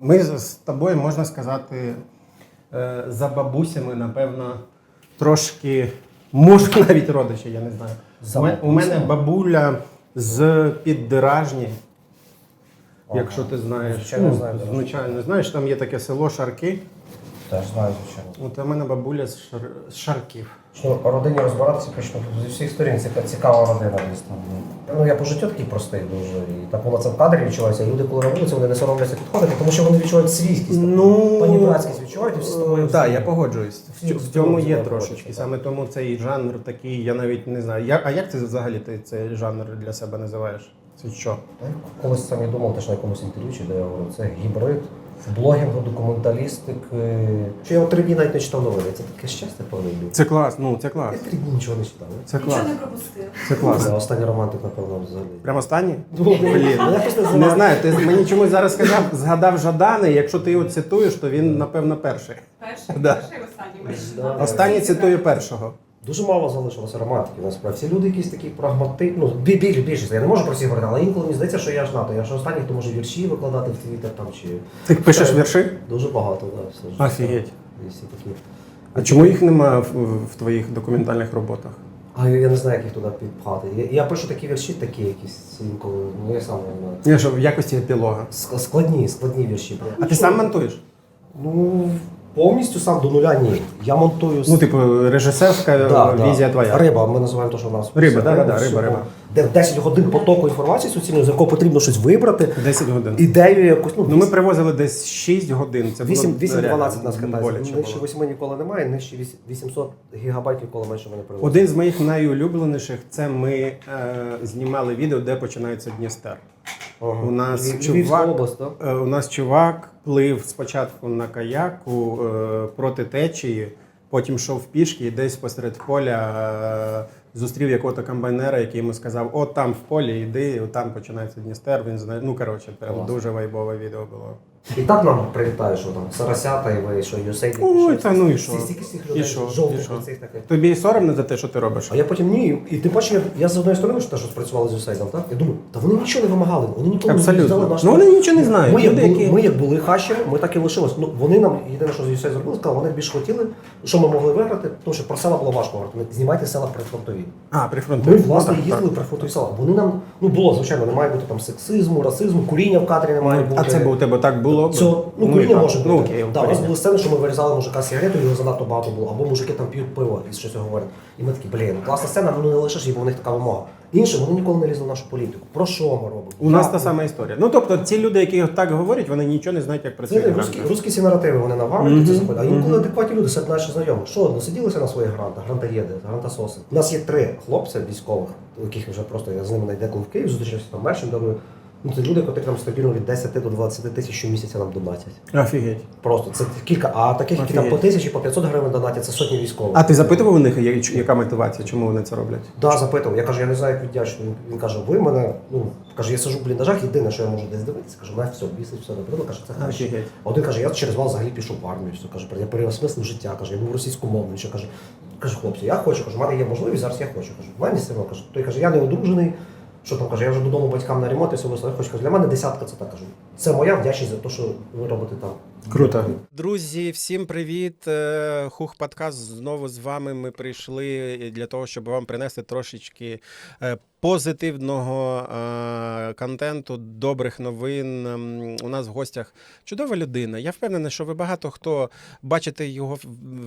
Ми з тобою, можна сказати, за бабусями, напевно, трошки, може навіть родичі, я не знаю. У мене бабуля з Піддержні, якщо ти знаєш. Звичайно, знаю. Звичайно, знаєш, там є таке село Шарки. Теж знаю, звичайно. От у мене бабуля з Шарків. Що родині розбиратися почну зі всіх сторін, цікава родина десь там. Ну я по життю такий простий дуже. І так воно це в кадрі відчувається. І люди, коли на вулиці, вони не соромляться підходити, тому що вони відчувають свійськість, панібратськість відчувають і всі з тобою. Так, я погоджуюсь. В цьому є трошечки. трошечки. Саме тому цей жанр такий, я навіть не знаю. А як ти взагалі цей жанр для себе називаєш? Це що? Я колись сам і думав, теж на якомусь інтерв'ю, чи де я говорю, це гібрид блогінгу, документалістики. Що я 3 дні навіть не читав новини. Це таке щастя повинно бути. Це клас, це клас. Я 3 дні нічого не читав. Це клас. Нічого не пропустив. Це клас. Це останній романтик, напевно, взагалі. Прямо останній? Блін, я просто Не знаю, ти мені чомусь зараз згадав Жадани, якщо ти його цитуєш, то він, напевно, перший. Перший, Да. перший, останній. Да. Останній цитую першого. Дуже мало залишилося романтики, насправді. Всі люди якісь такі прагматичні, ну, більшість, я не можу про всіх говорити, але інколи мені здається, що я ж НАТО. Я ж останній, хто може вірші викладати в Твіттер там чи... Ти пишеш вірші? Дуже багато, так. Да, Офігеть. І всі такі. А чому їх нема в твоїх документальних роботах? А я не знаю, як їх туди підпхати. Я пишу такі вірші, такі якісь інколи, ну я сам не знаю. Ні, що в якості епілога. Складні вірші. А ти сам монтуєш? Ну, повністю сам до нуля ні. Я монтую... Ну, типу, режисерська візія твоя. Риба, ми називаємо те, що в нас. Риба, риба. Де 10 годин потоку інформації суцільної, з якого потрібно щось вибрати. 10 годин. Ідею якусь. Ну, ми привозили десь 6 годин. Це було 8-12 нас боляче катається. Нижче було. 8 ніколи немає, нижче 800 гігабайт ніколи менше мене привозить. Один з моїх найулюбленіших – це ми знімали відео, де починається Дністер. Ага. У нас Львівська область, так? у нас чувак плив спочатку на каяку проти течії, потім йшов пішки і десь посеред поля зустрів якогось комбайнера, який йому сказав: "О, там в полі йди, там починається Дністер". Він знає. Ну, коротше, прям дуже вайбове відео було. І так нам прилітає, що там Сарасята, і ви, що Юсейд. Ой, та ну і що? Стільки всіх І людей, що? І жовтих що? цих таких. Тобі соромно за те, що ти робиш? А я потім ні. І тим паче, я з одної сторони, що те, що спрацювали з Юсейдом, так? Я думаю, та вони нічого не вимагали, вони ніколи не Абсолютно. взяли наш... Ну вони нічого не знають. Ми як були хащери, ми так і лишилися. Ну, вони нам, єдине, що з Юсейд зробили, сказали, вони більш хотіли, що ми могли виграти, тому що про села було важко говорити. Знімайте села прифронтові. А, прифронтові. Ми, власне, їздили прифронтові села. Вони нам, ну було, звичайно, не має бути там сексизму, расизму, куріння в кадрі не має бути. А це у тебе так було? Цього, куріння може бути. Ну, окей, Да, у нас були сцени, що ми вирізали мужика сигарету, його занадто багато було, або мужики там п'ють пиво і щось говорять. І ми такі, блін, класна сцена, ну не лишиш її, бо у них така вимога. Інше, вони ніколи не лізли в нашу політику. Про що ми робимо? У нас та сама історія. Ну, тобто, ці люди, які так говорять, вони нічого не знають, як працює. Це русські ці наративи, вони навалюють, це заходять. А інколи адекватні люди, серед наших знайомих. Що, насиділися на своїх грантах, грантоєди, грантососи. У нас є 3 хлопця військових, яких вже просто я з ними деколи в Київ зустрічався, там мерчем дарую. Ну, це люди, які там стабільно від 10 до 20 тисяч щомісяця нам донатять. Офігеть. Просто це кілька, а таких, які там по 1000, по 500 гривень донатять, це сотні військових. А ти запитував у них, яка мотивація, чому вони це роблять? Да, запитував. Я кажу, я не знаю, як віддячно. Він каже, ви мене, ну, каже, я сижу в бліндажах, єдине, що я можу десь дивитися, каже, мене все, бісить, все добре, каже, це краще. Офігеть. А один каже, я через вас взагалі пішов в армію, все, каже, я переосмислив життя, каже, я був російськомовний, що каже, хлопці, я хочу, кажу, в мене є можливість, зараз я хочу, кажу, в мене сильно, каже, той каже, я не одружений, що там, каже, я вже додому батькам на ремонт, і все висловив, хочу, каже, для мене 10 це так, кажу. Це моя вдячність за те, що ви робите там. Круто. Друзі, всім привіт. Хух Подкаст знову з вами. Ми прийшли для того, щоб вам принести трошечки позитивного контенту, добрих новин. У нас в гостях чудова людина. Я впевнений, що ви багато хто бачите його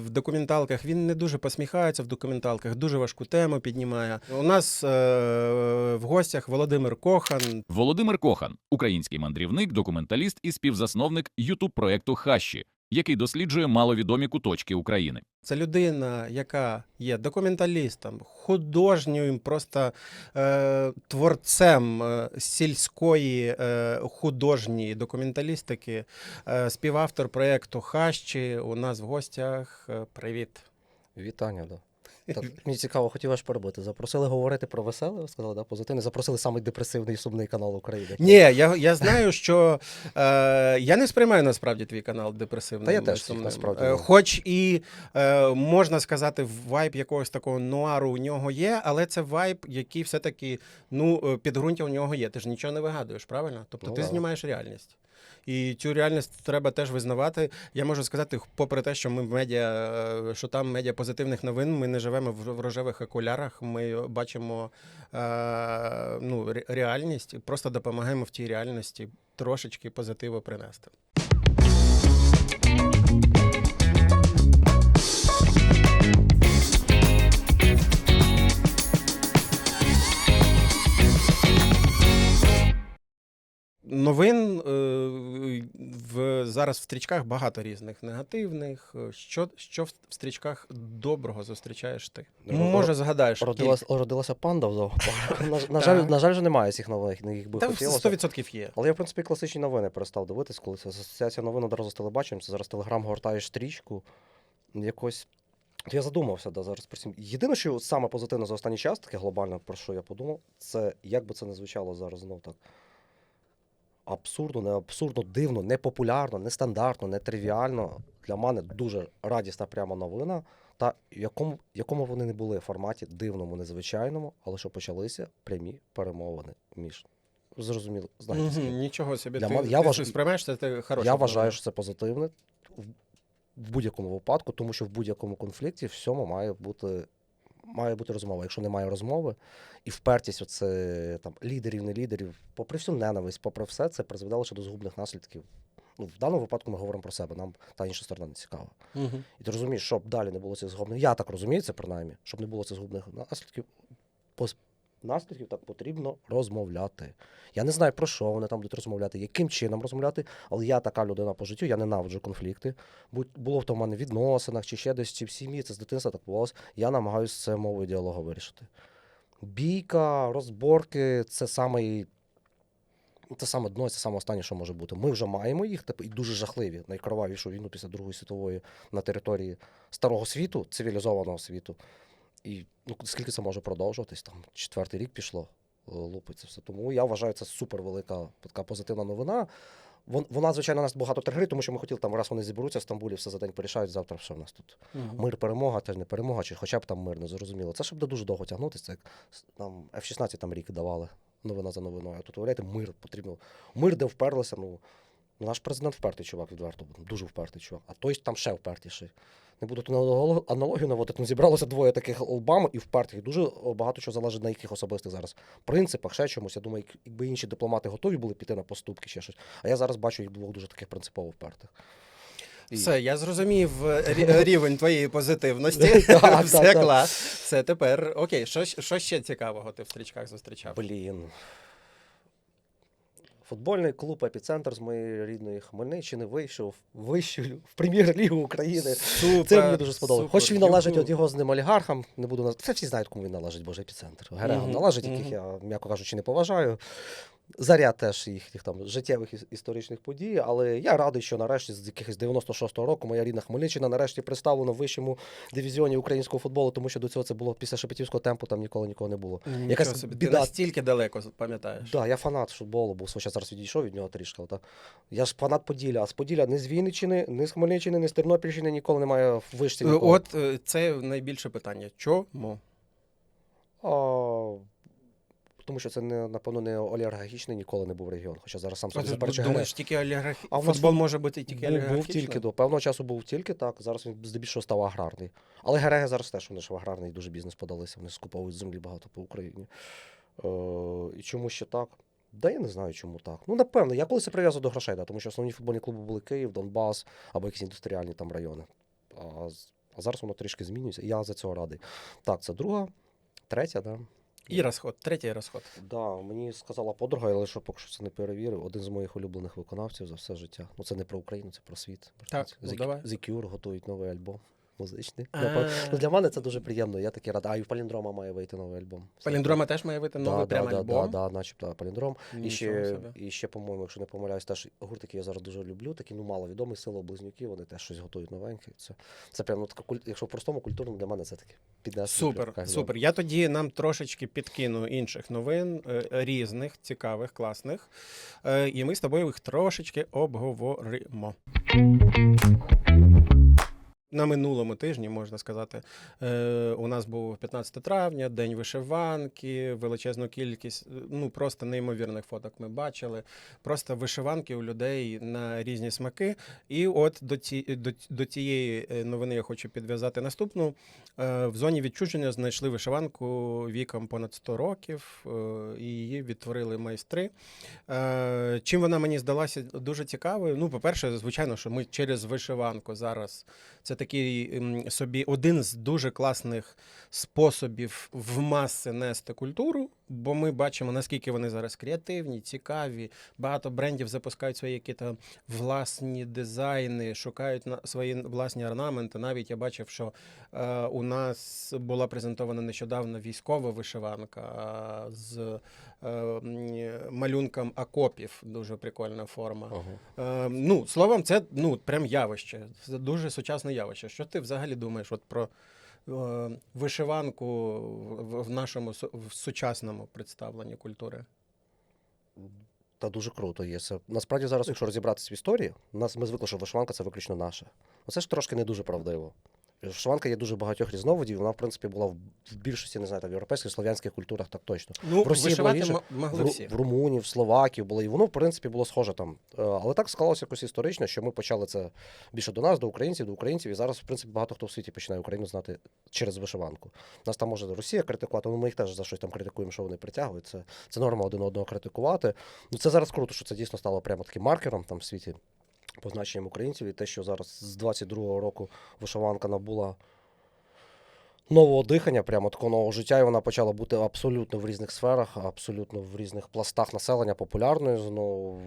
в документалках. Він не дуже посміхається в документалках, дуже важку тему піднімає. У нас в гостях Володимир Кохан. Володимир Кохан – український мандрівник, документаліст і співзасновник ютуб-проєкту «Хащі», який досліджує маловідомі куточки України. Це людина, яка є документалістом, художнім, просто творцем сільської художньої документалістики, співавтор проєкту «Хащі». У нас в гостях. Привіт. Вітання, да. Так, мені цікаво, хотів аж перебити. Запросили говорити про веселе, сказали, да, позитивне. Запросили самий депресивний і сумний канал України. Ні, я знаю, що я не сприймаю насправді твій канал депресивним. Та я теж сумним. насправді. Хоч і можна сказати, вайб якогось такого нуару у нього є, але це вайб, який все-таки, ну, підґрунтя у нього є. Ти ж нічого не вигадуєш, правильно? Тобто Ну, ти да. знімаєш реальність. І цю реальність треба теж визнавати. Я можу сказати, попри те, що ми в медіа, що там медіа позитивних новин, ми не живемо в рожевих окулярах, ми бачимо реальність і просто допомагаємо в тій реальності трошечки позитиву принести. Новин зараз в стрічках багато різних негативних. Що в стрічках доброго зустрічаєш ти? Може, згадаєш? Родилася панда в зоопарку. На жаль, вже немає цих нових, їх би Та хотілося. 100% є. Але я, в принципі, класичні новини перестав дивитись, коли це асоціація новин одразу з телебаченням. Це зараз Телеграм гортаєш стрічку. Якось. Я задумався, зараз про всім. Єдине, що саме позитивне за останній час, таке глобальне, про що я подумав, це як би це не звучало зараз знов так. Абсурдно, не абсурдно, дивно, непопулярно, нестандартно, нетривіально. Для мене дуже радісна прямо новина. Та якому вони не були форматі, дивному, незвичайному, але що почалися прямі перемовини між. Зрозуміло, знаєте, з ким. Нічого собі. Ти сприймаєш, це хороше. Я вважаю, що це позитивне в будь-якому випадку, тому що в будь-якому конфлікті всьому має бути розмова. Якщо немає розмови і впертість оце, там, лідерів, не лідерів, попри всю ненависть, попри все, це призведе лише до згубних наслідків. В даному випадку ми говоримо про себе, нам та інша сторона не цікава. І ти розумієш, щоб далі не було цих згубних, я так розумію це принаймні, щоб не було цих згубних наслідків, так потрібно розмовляти. Я не знаю, про що вони там будуть розмовляти, яким чином розмовляти, але я така людина по життю, я ненавиджу конфлікти. Було в мене в відносинах, чи ще десь, чи в сім'ї, це з дитинства так бувалося. Я намагаюся це мовою діалогу вирішити. Бійка, розборки – це саме дно, це саме останнє, що може бути. Ми вже маємо їх, і дуже жахливі, найкровавішу війну після Другої світової на території Старого світу, цивілізованого світу. І скільки це може продовжуватись, там 4-й рік пішло, лупиться все. Тому я вважаю, це супервелика така позитивна новина. Вона, звичайно, нас багато тригерить, тому що ми хотіли, там, раз вони зіберуться в Стамбулі, все за день порішають, завтра що в нас тут. Мир, перемога, теж не перемога, чи хоча б там мир, не зрозуміло. Це щоб буде дуже довго тягнутися, це як там F-16 там рік давали, новина за новиною. А тут, уявляєте, мир потрібно. Мир, де вперлися, наш президент впертий чувак, відверто, дуже впертий чувак, а той там ще впертіший. Не буду тут аналогію наводити, зібралося двоє таких лбами і впертих. Дуже багато чого залежить на їхніх особистих зараз принципах, ще чомусь. Я думаю, якби інші дипломати готові були піти на поступки, ще щось. А я зараз бачу їх двох дуже таких принципово впертих. Все, я зрозумів рівень твоєї позитивності. Все клас. Все, тепер, окей, що ще цікавого ти в стрічках зустрічав? Футбольний клуб «Епіцентр» з моєї рідної Хмельниччини вийшов в прем'єр-лігу України. Супер, це мені дуже сподобалося. Хоч він належить Юху. одіозним олігархам, не буду назвати. Це всі знають, кому він належить, боже, «Епіцентр». Герегам належить, яких я, м'яко кажучи, не поважаю. Заряд теж їхніх там життєвих історичних подій, але я радий, що нарешті з якихось 96-го року моя рідна Хмельниччина нарешті представлена в вищому дивізіоні українського футболу, тому що до цього це було після Шепетівського темпу, там нікого не було. Якась собі, ти настільки далеко, пам'ятаєш? Так, я фанат футболу був, зараз відійшов від нього трішки. Але так. Я ж фанат Поділля, а з Поділля не з Вінниччини, не з Хмельниччини, не з Тернопільщини ніколи немає в вишці. От це найбільше питання. Чому? Тому що це, напевно, не олігархічний ніколи не був регіон. Хоча зараз сам собі заперечую. Думаєш, тільки олігархічний? Футбол Футбол може бути тільки олігархічний? Був тільки до певного часу був тільки так. Зараз він здебільшого став аграрний. Але Гереги зараз теж вони ж в аграрний дуже бізнес подалися. Вони скуповують землі багато по Україні. І чому ще так? Да я не знаю, чому так. Напевно, я колись прив'язав до грошей, тому що основні футбольні клуби були Київ, Донбас або якісь індустріальні там райони. А зараз воно трішки змінюється, і я за цього радий. Так, це друга, третя, да. І розход, третій розход. Да, мені сказала подруга, але що поки що це не перевірив. Один з моїх улюблених виконавців за все життя. Це не про Україну, це про світ. Так, давай. The Cure готують новий альбом музичний. Для мене це дуже приємно, я такий радий. А і в Паліндрома має вийти новий альбом. Паліндрома теж має вийти новий прям альбом? Так, начебто Паліндром. І ще, по-моєму, якщо не помиляюсь, теж гурт, який я зараз дуже люблю, такий маловідомий, Село-Близнюки, вони теж щось готують новеньке. Це прямо така, якщо в простому культурному, для мене це таке піднесення. Супер. Я тоді нам трошечки підкину інших новин, різних, цікавих, класних. І ми з тобою їх трошечки обговоримо. на минулому тижні, можна сказати, у нас був 15 травня, День вишиванки, величезну кількість, ну просто неймовірних фоток ми бачили. Просто вишиванки у людей на різні смаки. І от до цієї новини я хочу підв'язати наступну. В зоні відчуження знайшли вишиванку віком понад 100 років, і її відтворили майстри. Чим вона мені здалася дуже цікавою? Ну, по-перше, звичайно, що ми через вишиванку зараз. Це такий собі один з дуже класних способів в маси нести культуру, бо ми бачимо, наскільки вони зараз креативні, цікаві. Багато брендів запускають свої якісь власні дизайни, шукають свої власні орнаменти. Навіть я бачив, що у нас була презентована нещодавно військова вишиванка з малюнком окопів. Дуже прикольна форма. Ну, словом, це прям явище. Це дуже сучасне явище. Що ти взагалі думаєш от про вишиванку в нашому в сучасному представленні культури? Та дуже круто є це. Насправді зараз, якщо розібратися в історії, ми звикли, що вишиванка це виключно наша. Це ж трошки не дуже правдиво. Вишиванка є дуже багатьох різновидів, вона, в принципі, була в більшості, не знаю, в європейських, слов'янських культурах так точно. Ну, в Росії вишивати було інше, могли всі. в румунів, в словаків було, і воно, в принципі, було схоже там. Але так склалося якось історично, що ми почали це більше до нас, до українців, і зараз, в принципі, багато хто в світі починає Україну знати через вишиванку. Нас там може Росія критикувати, але ми їх теж за щось там критикуємо, що вони притягують. Це норма один одного критикувати. Ну, це зараз круто, що це дійсно стало прямо таким маркером там в світі, позначенням українців, і те, що зараз з 22-го року вишиванка набула нового дихання, прямо такого нового життя, і вона почала бути абсолютно в різних сферах, абсолютно в різних пластах населення популярною, знову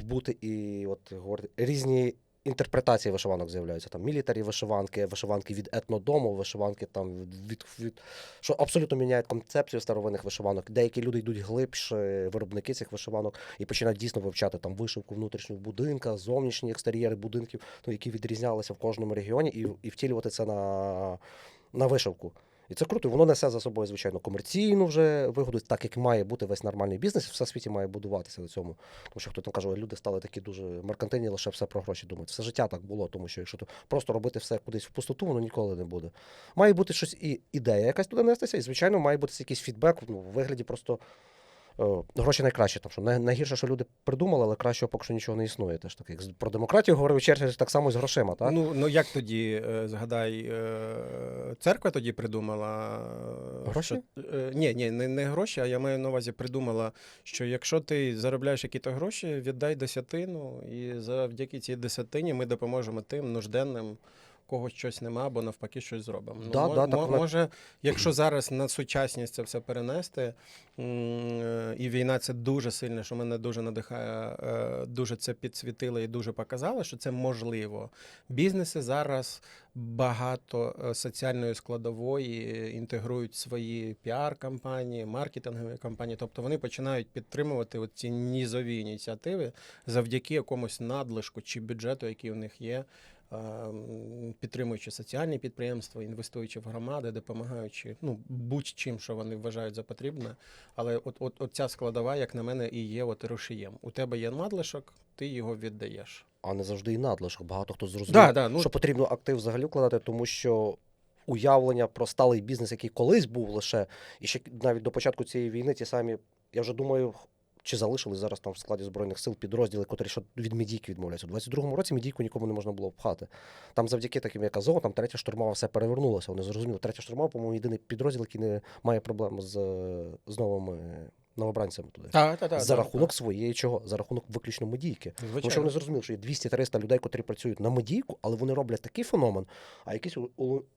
бути і от говорити, різні інтерпретації вишиванок з'являються. Там мілітарі вишиванки, вишиванки від етнодому, вишиванки там що абсолютно міняють концепцію старовинних вишиванок. Деякі люди йдуть глибше, виробники цих вишиванок, і починають дійсно вивчати там вишивку внутрішнього будинка, зовнішні екстер'єри будинків, які відрізнялися в кожному регіоні, і втілювати це на вишивку. І це круто. Воно несе за собою, звичайно, комерційну вже вигоду, так як має бути весь нормальний бізнес, все в світі має будуватися на цьому. Тому що хто там каже, люди стали такі дуже меркантильні, лише все про гроші думають. Все життя так було, тому що якщо просто робити все кудись в пустоту, воно ніколи не буде. Має бути щось і ідея якась туди нестися, і, звичайно, має бути якийсь фідбек, в вигляді просто гроші найкраще, тому що найгірше, що люди придумали, але кращого поки що нічого не існує. Теж так, як про демократію говорив Черчилль, так само з грошима, так? Ну як тоді, згадай, церква тоді придумала... Гроші? Ні, не гроші, а я маю на увазі придумала, що якщо ти заробляєш якісь гроші, віддай десятину, і завдяки цій десятині ми допоможемо тим нужденним, когось щось нема, або навпаки щось зробимо. Може, якщо зараз на сучасність це все перенести, і війна це дуже сильно, що мене дуже надихає, дуже це підсвітило і дуже показало, що це можливо. Бізнеси зараз багато соціальної складової інтегрують свої піар-кампанії, маркетингові кампанії, тобто вони починають підтримувати ці низові ініціативи завдяки якомусь надлишку чи бюджету, який у них є, підтримуючи соціальні підприємства, інвестуючи в громади, допомагаючи будь-чим, що вони вважають за потрібне. Але от ця складова, як на мене, і є рушієм. У тебе є надлишок, ти його віддаєш. А не завжди і надлишок. Багато хто зрозумів, що потрібно актив взагалі вкладати, тому що уявлення про сталий бізнес, який колись був лише, і ще навіть до початку цієї війни ті самі, я вже думаю, чи залишились зараз там в складі Збройних сил підрозділи, котрі що від медійки відмовляються. У 22-му році медійку нікому не можна було пхати. Там завдяки таким, як Азов, там третя штурмова все перевернулося. Вони зрозуміли, третя штурмова, по-моєму, єдиний підрозділ, який не має проблем з новими новобранцями туди. За рахунок своєї чого? За рахунок виключно медійки. Звичайно. Тому що вони зрозуміли, що є 200-300 людей, котрі працюють на медійку, але вони роблять такий феномен, а якийсь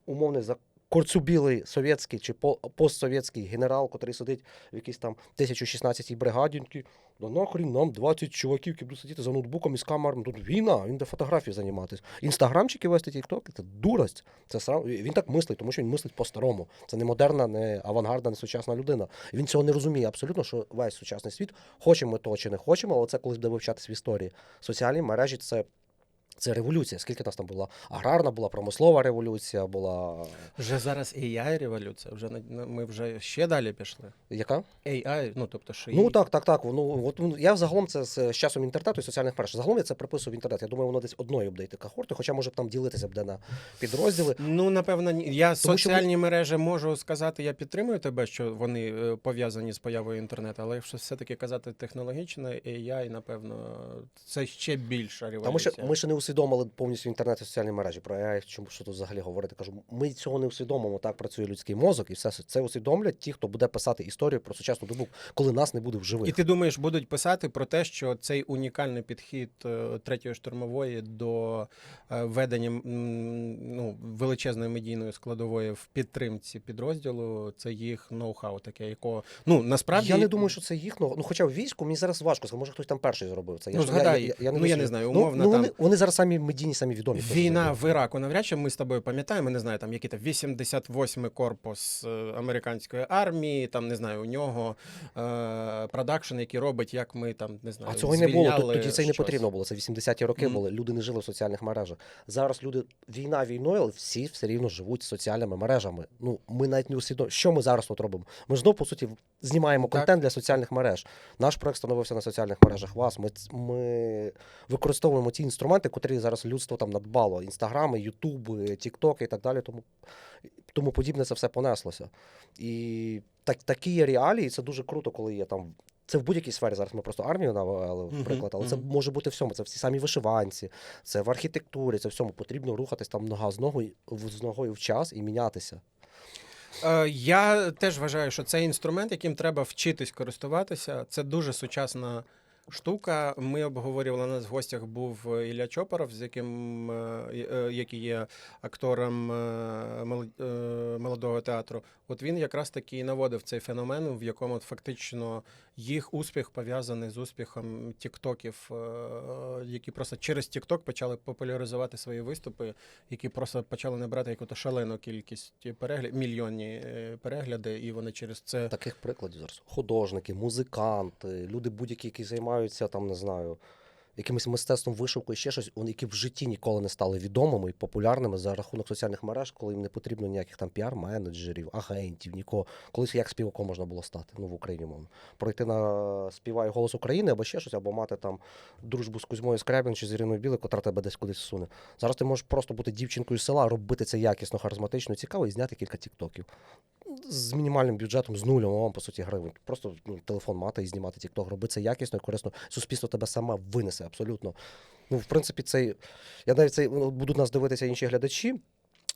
умовний корцубілий совєтський чи постсовєтський генерал, котрий сидить в якійсь там 1016-й бригаді, да нахрін нам 20 чуваків, які будуть сидіти за ноутбуком і з камерами. Тут війна, він де фотографії займатися. Інстаграмчики вести, тікток, це дурость. Він так мислить, тому що він мислить по-старому. Це не модерна, не авангардна, не сучасна людина. І він цього не розуміє абсолютно, що весь сучасний світ, хочемо ми того чи не хочемо, але це колись буде вивчатись в історії. Соціальні мережі – це Це революція. Скільки нас там була? Аграрна була, промислова революція була. Вже зараз AI революція, ми вже ще далі пішли. Яка? AI, ну тобто що Ну так. Я загалом це з часом інтернету і соціальних мереж. Загалом я це приписую в інтернет. Я думаю, воно десь одної буде йти кахорти, хоча може б там ділитися буде на підрозділи. Ну, напевно, я Тому що соціальні мережі можу сказати, я підтримую тебе, що вони пов'язані з появою інтернету, але якщо все-таки казати технологічно, AI, напевно, це ще більша Тому революція. що ми ще не усвідомили повністю інтернет і соціальні мережі. Про AI, що тут взагалі говорити. Кажу, ми цього не усвідомимо, так працює людський мозок, і все це усвідомлять ті, хто буде писати історію про сучасну добу, коли нас не буде в живих. І ти думаєш, будуть писати про те, що цей унікальний підхід третьої штурмової до ведення величезної медійної складової в підтримці підрозділу, це їх ноу-хау таке, якого, насправді... Я не думаю, що це їх, хоча в війську мені зараз важко сказати, може хтось там перший зробив це. Згадай, я не знаю, умовно вони зараз самі медійні, самі відомі. Війна в Іраку, навряд чи ми з тобою пам'ятаємо, не знаю, там який-то 88-й корпус американської армії, там, не знаю, у нього продакшн, який робить, як ми там, не знаю, А цього не було, тоді це й не щось. потрібно було, це 80-ті роки були, люди не жили в соціальних мережах. Зараз люди, війна війною, але всі все рівно живуть соціальними мережами. Ми навіть не усвідомлюємо, що ми зараз тут робимо. Ми знову, по суті, знімаємо контент для соціальних мереж. Наш проект становився на соціальних мережах ВАС. Ми використовуємо ті інструменти, котрі зараз людство там надбало. Інстаграми, Ютуби, Тіктоки і так далі. Тому подібне це все понеслося. І такі є реалії, це дуже круто, коли є там. Це в будь-якій сфері, зараз ми просто армію навели, в приклад, але це може бути всьому. Це всі самі вишиванці, це в архітектурі, це всьому потрібно рухатись там нога з ногою в час і мінятися. Я теж вважаю, що це інструмент, яким треба вчитись користуватися. Це дуже сучасна штука. Ми обговорювали, у нас в гостях був Ілля Чопоров, який є актором молодого театру. От він якраз таки наводив цей феномен, в якому фактично їх успіх пов'язаний з успіхом тіктоків, які просто через тікток почали популяризувати свої виступи, які просто почали набрати якусь шалену кількість мільйонні перегляди, і вони через це... Таких прикладів зараз. Художники, музиканти, люди будь-які, які займаються, там, не знаю, якимось мистецтвом, вишивкою, ще щось, які в житті ніколи не стали відомими і популярними за рахунок соціальних мереж, коли їм не потрібно ніяких там піар-менеджерів, агентів, нікого. Колись як співаком можна було стати, в Україні, мовно. Пройти на «Співай голос України» або ще щось, або мати там дружбу з Кузьмою Скрябін чи з Іриною Білик, котра тебе десь кудись всуне. Зараз ти можеш просто бути дівчинкою з села, робити це якісно, харизматично, цікаво і зняти кілька тіктоків. З мінімальним бюджетом, з нулем, вам, по суті, гривень. Просто телефон мати і знімати тікток, робити це якісно і корисно. Суспільство тебе саме винесе, абсолютно. В принципі, будуть нас дивитися інші глядачі,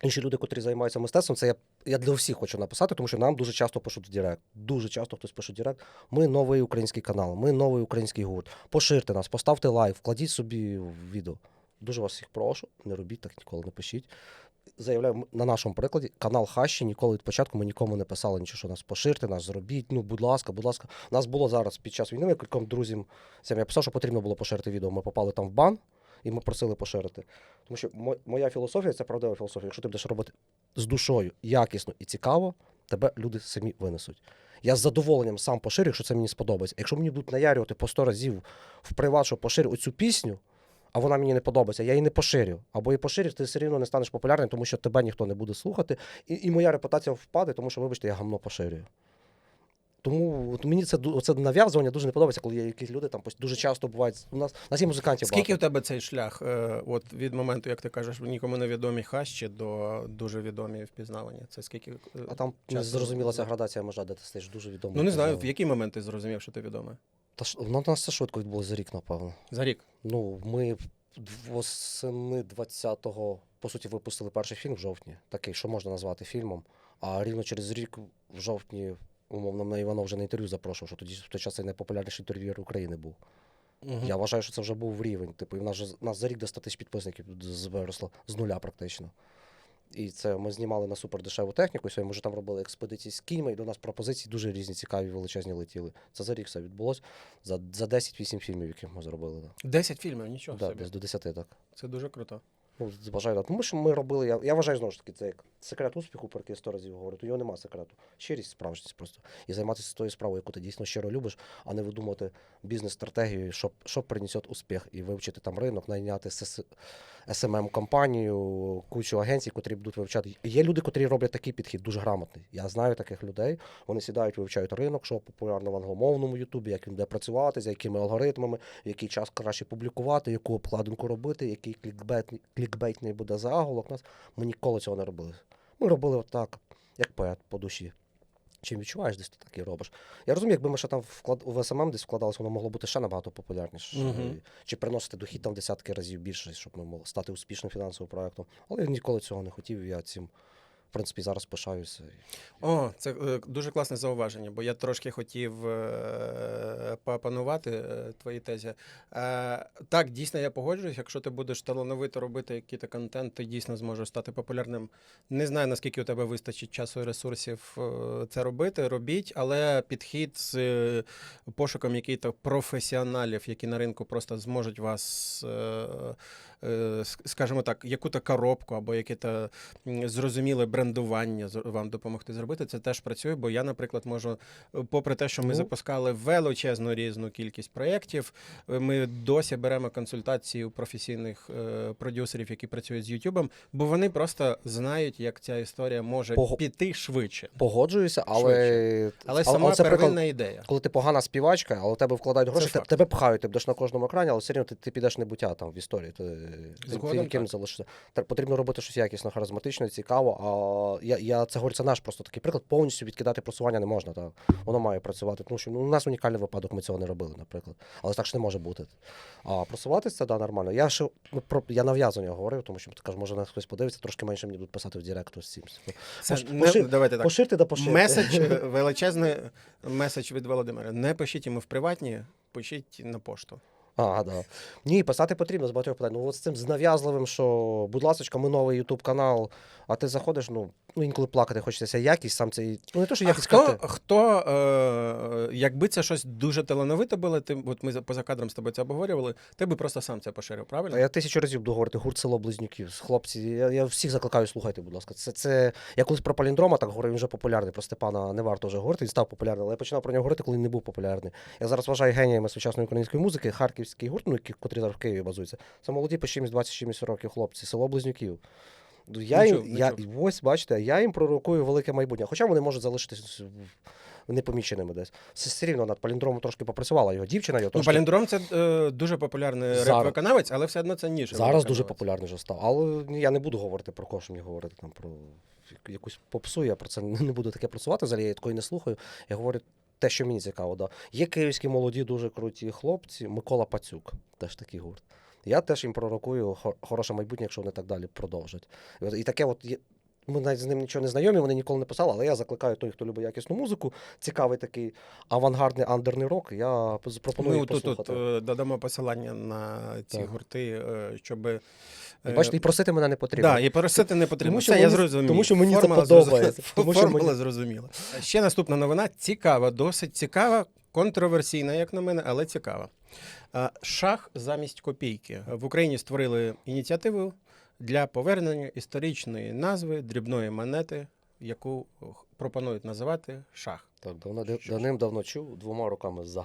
інші люди, котрі займаються мистецтвом. Це я для всіх хочу написати, тому що нам дуже часто пишуть в Директ. Дуже часто хтось пише в Директ. Ми новий український канал, ми новий український гурт. Поширте нас, поставте лайк, вкладіть собі в відео. Дуже вас всіх прошу, не робіть так, ніколи не пишіть. Заявляю, на нашому прикладі, канал Хащі, ніколи від початку ми нікому не писали нічого, що нас поширте, нас зробіть, будь ласка. У нас було зараз під час війни, кільком друзям, я писав, що потрібно було поширити відео, ми попали там в бан, і ми просили поширити. Тому що моя філософія, це правдива філософія, якщо ти будеш робити з душою якісно і цікаво, тебе люди самі винесуть. Я з задоволенням сам поширю, якщо це мені сподобається. Якщо мені будуть наярювати по 100 разів в приват, що поширю оцю пісню, а вона мені не подобається, я її не поширю. Або її пошириш, ти все рівно не станеш популярним, тому що тебе ніхто не буде слухати, і моя репутація впаде, тому що, вибачте, я гамно поширюю. Тому мені це нав'язування дуже не подобається, коли є якісь люди, там дуже часто бувають, у нас є музикантів багато. Скільки у тебе цей шлях, от від моменту, як ти кажеш, нікому не відомі Хащі до дуже відомі впізнавані? Це скільки А там не зрозуміла ця градація межа, де ти стаєш дуже відомий. Не знаю, в який момент ти зрозумів, що ти відомий? У нас це швидко відбулося за рік, напевно. За рік? Ми восени 20-го, по суті, випустили перший фільм в жовтні, такий, що можна назвати фільмом, а рівно через рік, в жовтні, умовно, на Іванов вже на інтерв'ю запрошував, що тоді в той час це найпопулярніший інтерв'юер України був. Я вважаю, що це вже був рівень. І в нас за рік до 100 тисяч підписників виросло з нуля практично. І це ми знімали на супердешеву техніку, ми вже там робили експедиції з кіньми, і до нас пропозиції дуже різні, цікаві, величезні летіли. Це за рік все відбулося, за 10-8 фільмів, які ми зробили. 10 фільмів, нічого собі. Десь до 10, так. Це дуже круто. Ну, бажаю, тому що ми робили, я вважаю, знову ж таки, це як секрет успіху, про який я 100 разів говорю, то його немає секрету. Щирість, справжність просто. І займатися тою справою, яку ти дійсно щиро любиш, а не видумувати бізнес-стратегію, що принесе успіх, і вивчити там ринок, найняти SMM-компанію, кучу агенцій, котрі будуть вивчати. Є люди, котрі роблять такий підхід, дуже грамотний. Я знаю таких людей, вони сідають, вивчають ринок, що популярно в англомовному Ютубі, як він буде працювати, за якими алгоритмами, в який час краще публікувати, яку обкладинку робити, який клікбейтний буде заголовок. Ми ніколи цього не робили. Ми робили отак, як поет по душі. Чим відчуваєш, десь ти так і робиш. Я розумію, якби ми ще там в СММ десь вкладалися, воно могло бути ще набагато популярніше. Мгм. Чи приносити дохід там десятки разів більше, щоб ми могли стати успішним фінансовим проєктом. Але я ніколи цього не хотів, і я цим, в принципі, зараз пишаюся. О, це дуже класне зауваження, бо я трошки хотів поопанувати твої тезі. Так, дійсно, я погоджуюсь, якщо ти будеш талановито робити якийсь контент, ти дійсно зможеш стати популярним. Не знаю, наскільки у тебе вистачить часу і ресурсів це робити, робіть, але підхід з пошуком яких-то професіоналів, які на ринку просто зможуть вас, скажімо так, яку-то коробку або яке-то зрозуміле брендування вам допомогти зробити, це теж працює, бо я, наприклад, можу, попри те, що ми запускали величезну різну кількість проєктів, ми досі беремо консультації у професійних продюсерів, які працюють з Ютубом, бо вони просто знають, як ця історія може піти швидше. Погоджуюся, але сама це первинна приклад, ідея. коли ти погана співачка, але в тебе вкладають гроші, тебе пхають, ти будеш на кожному екрані, але все рівно ти підеш небуття там в історії. Ти яким залишишся. Потрібно робити щось якісно, харизматично, цікаво. Я це говорю, це наш просто такий приклад. Повністю відкидати просування не можна. Так. Воно має працювати. Тому що у нас унікальний випадок, ми цього не робили, наприклад. Але так ж не може бути. А просуватися це, да, нормально. Я нав'язування говорив, тому що ти кажеш, може нас хтось подивиться, трошки менше мені будуть писати в Директ з цим. Давайте так. Поширте да поширте. Меседж, величезний меседж від Володимира. Не пишіть йому в приватні, пишіть на пошту. Да. Ні, писати потрібно з багатьох питань. Ну, от з цим з нав'язливим, що, будь ласка, ми новий YouTube канал, а ти заходиш, інколи плакати хочеться. Якість сам цей. Не то, що якість якби це щось дуже талановите було, от ми поза кадром з тобою це обговорювали, ти би просто сам це поширив, правильно? Я 1000 разів буду говорити, гурт «Село Близнюків». Хлопці, я всіх закликаю, слухайте, будь ласка. Я колись про Паліндрома так говорив, він вже популярний. Про Степана не варто вже говорити, він став популярним. Але я починав про нього говорити, коли він не був популярний. Я зараз вважаю геніями сучасної української музики, харківський гурт, котрий зараз в Києві базується. Це молоді по чимось 20 років хлопці, «Село Близнюків». Ось, бачите, я їм пророкую велике майбутнє. Хоча вони можуть залишитись непоміченими десь. Все рівно над Паліндромом трошки попрацювала його дівчина. Паліндром – це дуже популярний реп-виконавець, але все одно це ніша. Зараз дуже популярний вже став. Але я не буду говорити про кого, що мені говорити там про якусь попсу, я про це не буду таке працювати, взагалі я такої не слухаю. Я говорю те, що мені цікаво. Да. Є київські молоді, дуже круті хлопці, Микола Пацюк, теж такий гурт. Я теж їм пророкую хороше майбутнє, якщо вони так далі продовжать. І таке ми навіть з ним нічого не знайомі, вони ніколи не писали, але я закликаю той, хто любить якісну музику, цікавий такий авангардний андерний рок, я пропоную ми послухати. Ми тут додамо посилання на ці гурти, щоб... Бачите, і просити мене не потрібно. Так, і просити не потрібно. Я зрозумів. Тому що мені це подобається. Формула зрозуміла. Ще наступна новина, цікава, досить цікава, контроверсійна, як на мене, але цікава. Шах замість копійки. В Україні створили ініціативу для повернення історичної назви дрібної монети, яку пропонують називати шах. Так, давним-давно чув, 2 руками за.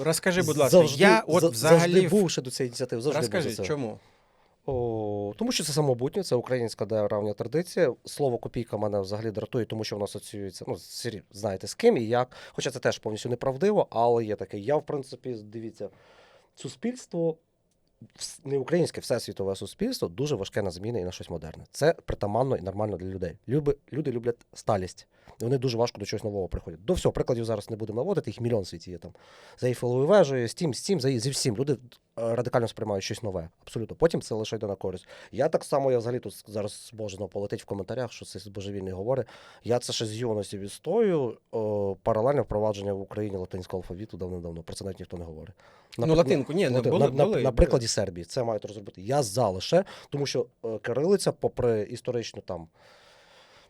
Розкажи, будь ласка, завжди був ще до цієї ініціативи. Розкажи, чому? Тому що це самобутнє, це українська давня традиція. Слово копійка мене взагалі дратує, тому що воно асоціюється, знаєте, з ким і як. Хоча це теж повністю неправдиво, але є таке. Я, в принципі, дивіться, суспільство, не українське, всесвітове суспільство дуже важке на зміни і на щось модерне. Це притаманно і нормально для людей. Люди люблять сталість. І вони дуже важко до чогось нового приходять. До всього, прикладів зараз не будемо наводити, їх мільйон в світі є там. За Ейфелевою вежею, з тим, зі всім. Люди радикально сприймають щось нове. Абсолютно. Потім це лише йде на користь. Я так само, я взагалі тут зараз божено полетить в коментарях, що це божевільний говорить. Я це ще з юності відстою. Паралельне впровадження в Україні латинського алфавіту давно. Про це навіть ніхто не говорить. Латинку, ні, не були. На прикладі Сербії. Це мають розробити. Я за лише, тому що кирилиця, попри історичну там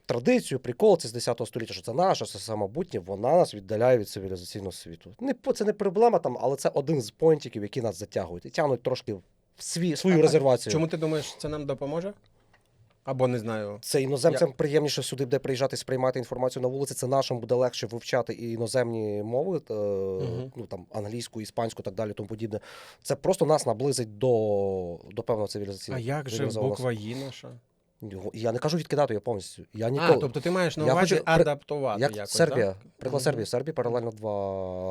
традицію, прикол, це з 10 століття, що це наше, це самобутнє, вона нас віддаляє від цивілізаційного світу. Це не проблема там, але це один з поінтиків, які нас затягують. І тягнуть трошки свою резервацію. Чому ти думаєш, це нам допоможе? Або не знаю. Це іноземцям приємніше сюди буде приїжджати, сприймати інформацію на вулиці. Це нашим буде легше вивчати і іноземні мови, ну там англійську, іспанську, так далі, тому подібне. Це просто нас наблизить до певного цивілізаційного. А як же буква «і» наша? Я не кажу відкидати її повністю. Я ніколи. Тобто ти маєш на Я увазі хочу адаптувати як якось, Сербія, так? приклад Мгм. Сербії. В Сербії паралельно два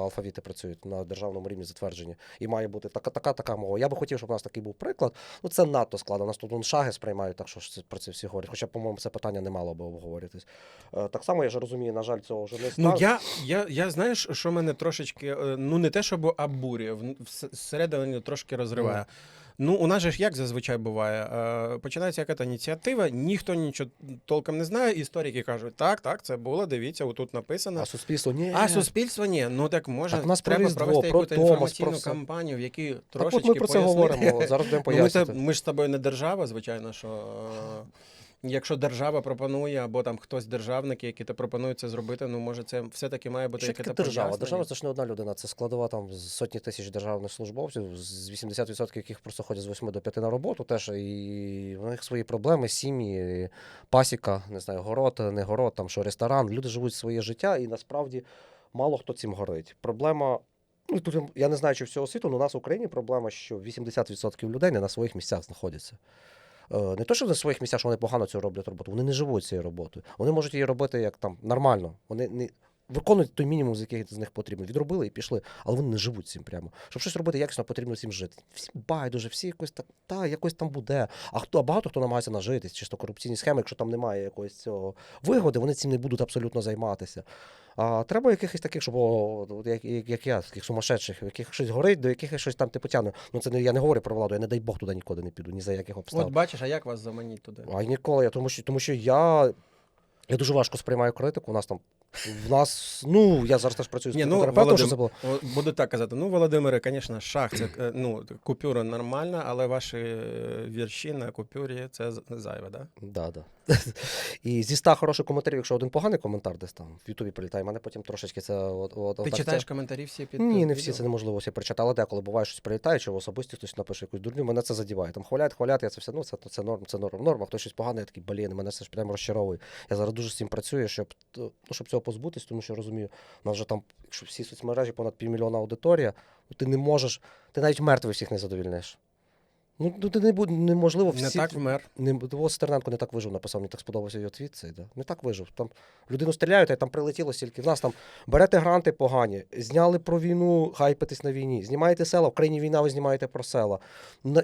алфавіти працюють на державному рівні затверджені. І має бути така мова. Я би хотів, щоб у нас такий був приклад. Ну це надто складно. У нас тут шаги сприймають, так що ж про це всі говорять. Хоча, по-моєму, це питання не мало би обговорюватись. Так само я ж розумію, на жаль, цього вже не Ну, стане. я знаєш, що мене трошечки, ну не те, щоб обурює, всередині трошки розриває. Ну, у нас же ж як зазвичай буває, починається якась ініціатива, ніхто нічого толком не знає, історики кажуть, так, це було, дивіться, отут написано. А суспільство ні. А суспільство ні. Ну так може Так у нас про треба Різдво, провести про якусь Томос, інформаційну про все. кампанію, в якій Так трошечки от ми про це пояснити. говоримо. Зараз будемо пояснити. Ми ж з тобою не держава, звичайно, що якщо держава пропонує, або там хтось державники, які то пропонують це зробити, ну може це все-таки має бути Що якесь таке держава? пояснення. Держава це ж не одна людина, це складова там з сотні тисяч державних службовців, з 80% яких просто ходять з 8 до 5 на роботу, теж і в них свої проблеми, сім'ї, пасіка, не знаю, город, не город, там що ресторан. Люди живуть своє життя, і насправді мало хто цим горить. Проблема. Ну, тут я не знаю, чи всього світу, але у нас в Україні проблема, що 80% людей не на своїх місцях знаходяться. Не то, що на своїх місцях, що вони погано цю роблять роботу, вони не живуть цією роботою. Вони можуть її робити як там нормально. Вони не виконують той мінімум, з яких з них потрібно. Відробили і пішли, але вони не живуть цим прямо. Щоб щось робити якісно, потрібно всім жити. Всі байдуже, всі якось так, якось там буде. А багато хто намагається нажитись, чисто корупційні схеми, якщо там немає якоїсь цього вигоди, вони цим не будуть абсолютно займатися. А треба якихось таких, щоб як я, таких сумасшедших, яких щось горить, до яких щось там типу тягне. Ну це не я не говорю про владу, я не дай Бог туди нікуди не піду, ні за яких обставин. От бачиш, а як вас заманіть туди? А ніколи, тому що я дуже важко сприймаю критику. В нас, ну, я зараз теж працюю з психотерапевтом, що це було. Буду так казати. Ну, Володимире, звісно, шах, це купюра нормальна, але ваші вірші на купюрі це зайве, да? Да. І зі 100 хороших коментарів, якщо один поганий коментар десь там в Ютубі прилітає, мене потім трошечки це Ти читаєш коментарі всі під Ні, не відео? всі, це неможливо всі прочитати, але деколи буває щось прилітає, чи в особисті хтось напише якусь дурню, мене це задіває. Там хвалять, я це все, ну це норм, а хтось щось погане, я такий, мене це ж прямо розчаровує. Я зараз дуже з цим працюю, щоб цього позбутись, тому що розумію, у нас вже там, якщо всі соцмережі понад 500 000 аудиторія, ти не можеш, ти навіть мертвих всіх не задовільниш. Ну, ти неможливо всі... Не так вмер. Стерненко не так вижив, написав, мені так сподобався його твіт цей, да? Не так вижив. Там людину стріляють, а там прилетіло стільки. В нас там берете гранти погані, зняли про війну, хайпитесь на війні, знімаєте села, в країні війна, ви знімаєте про села.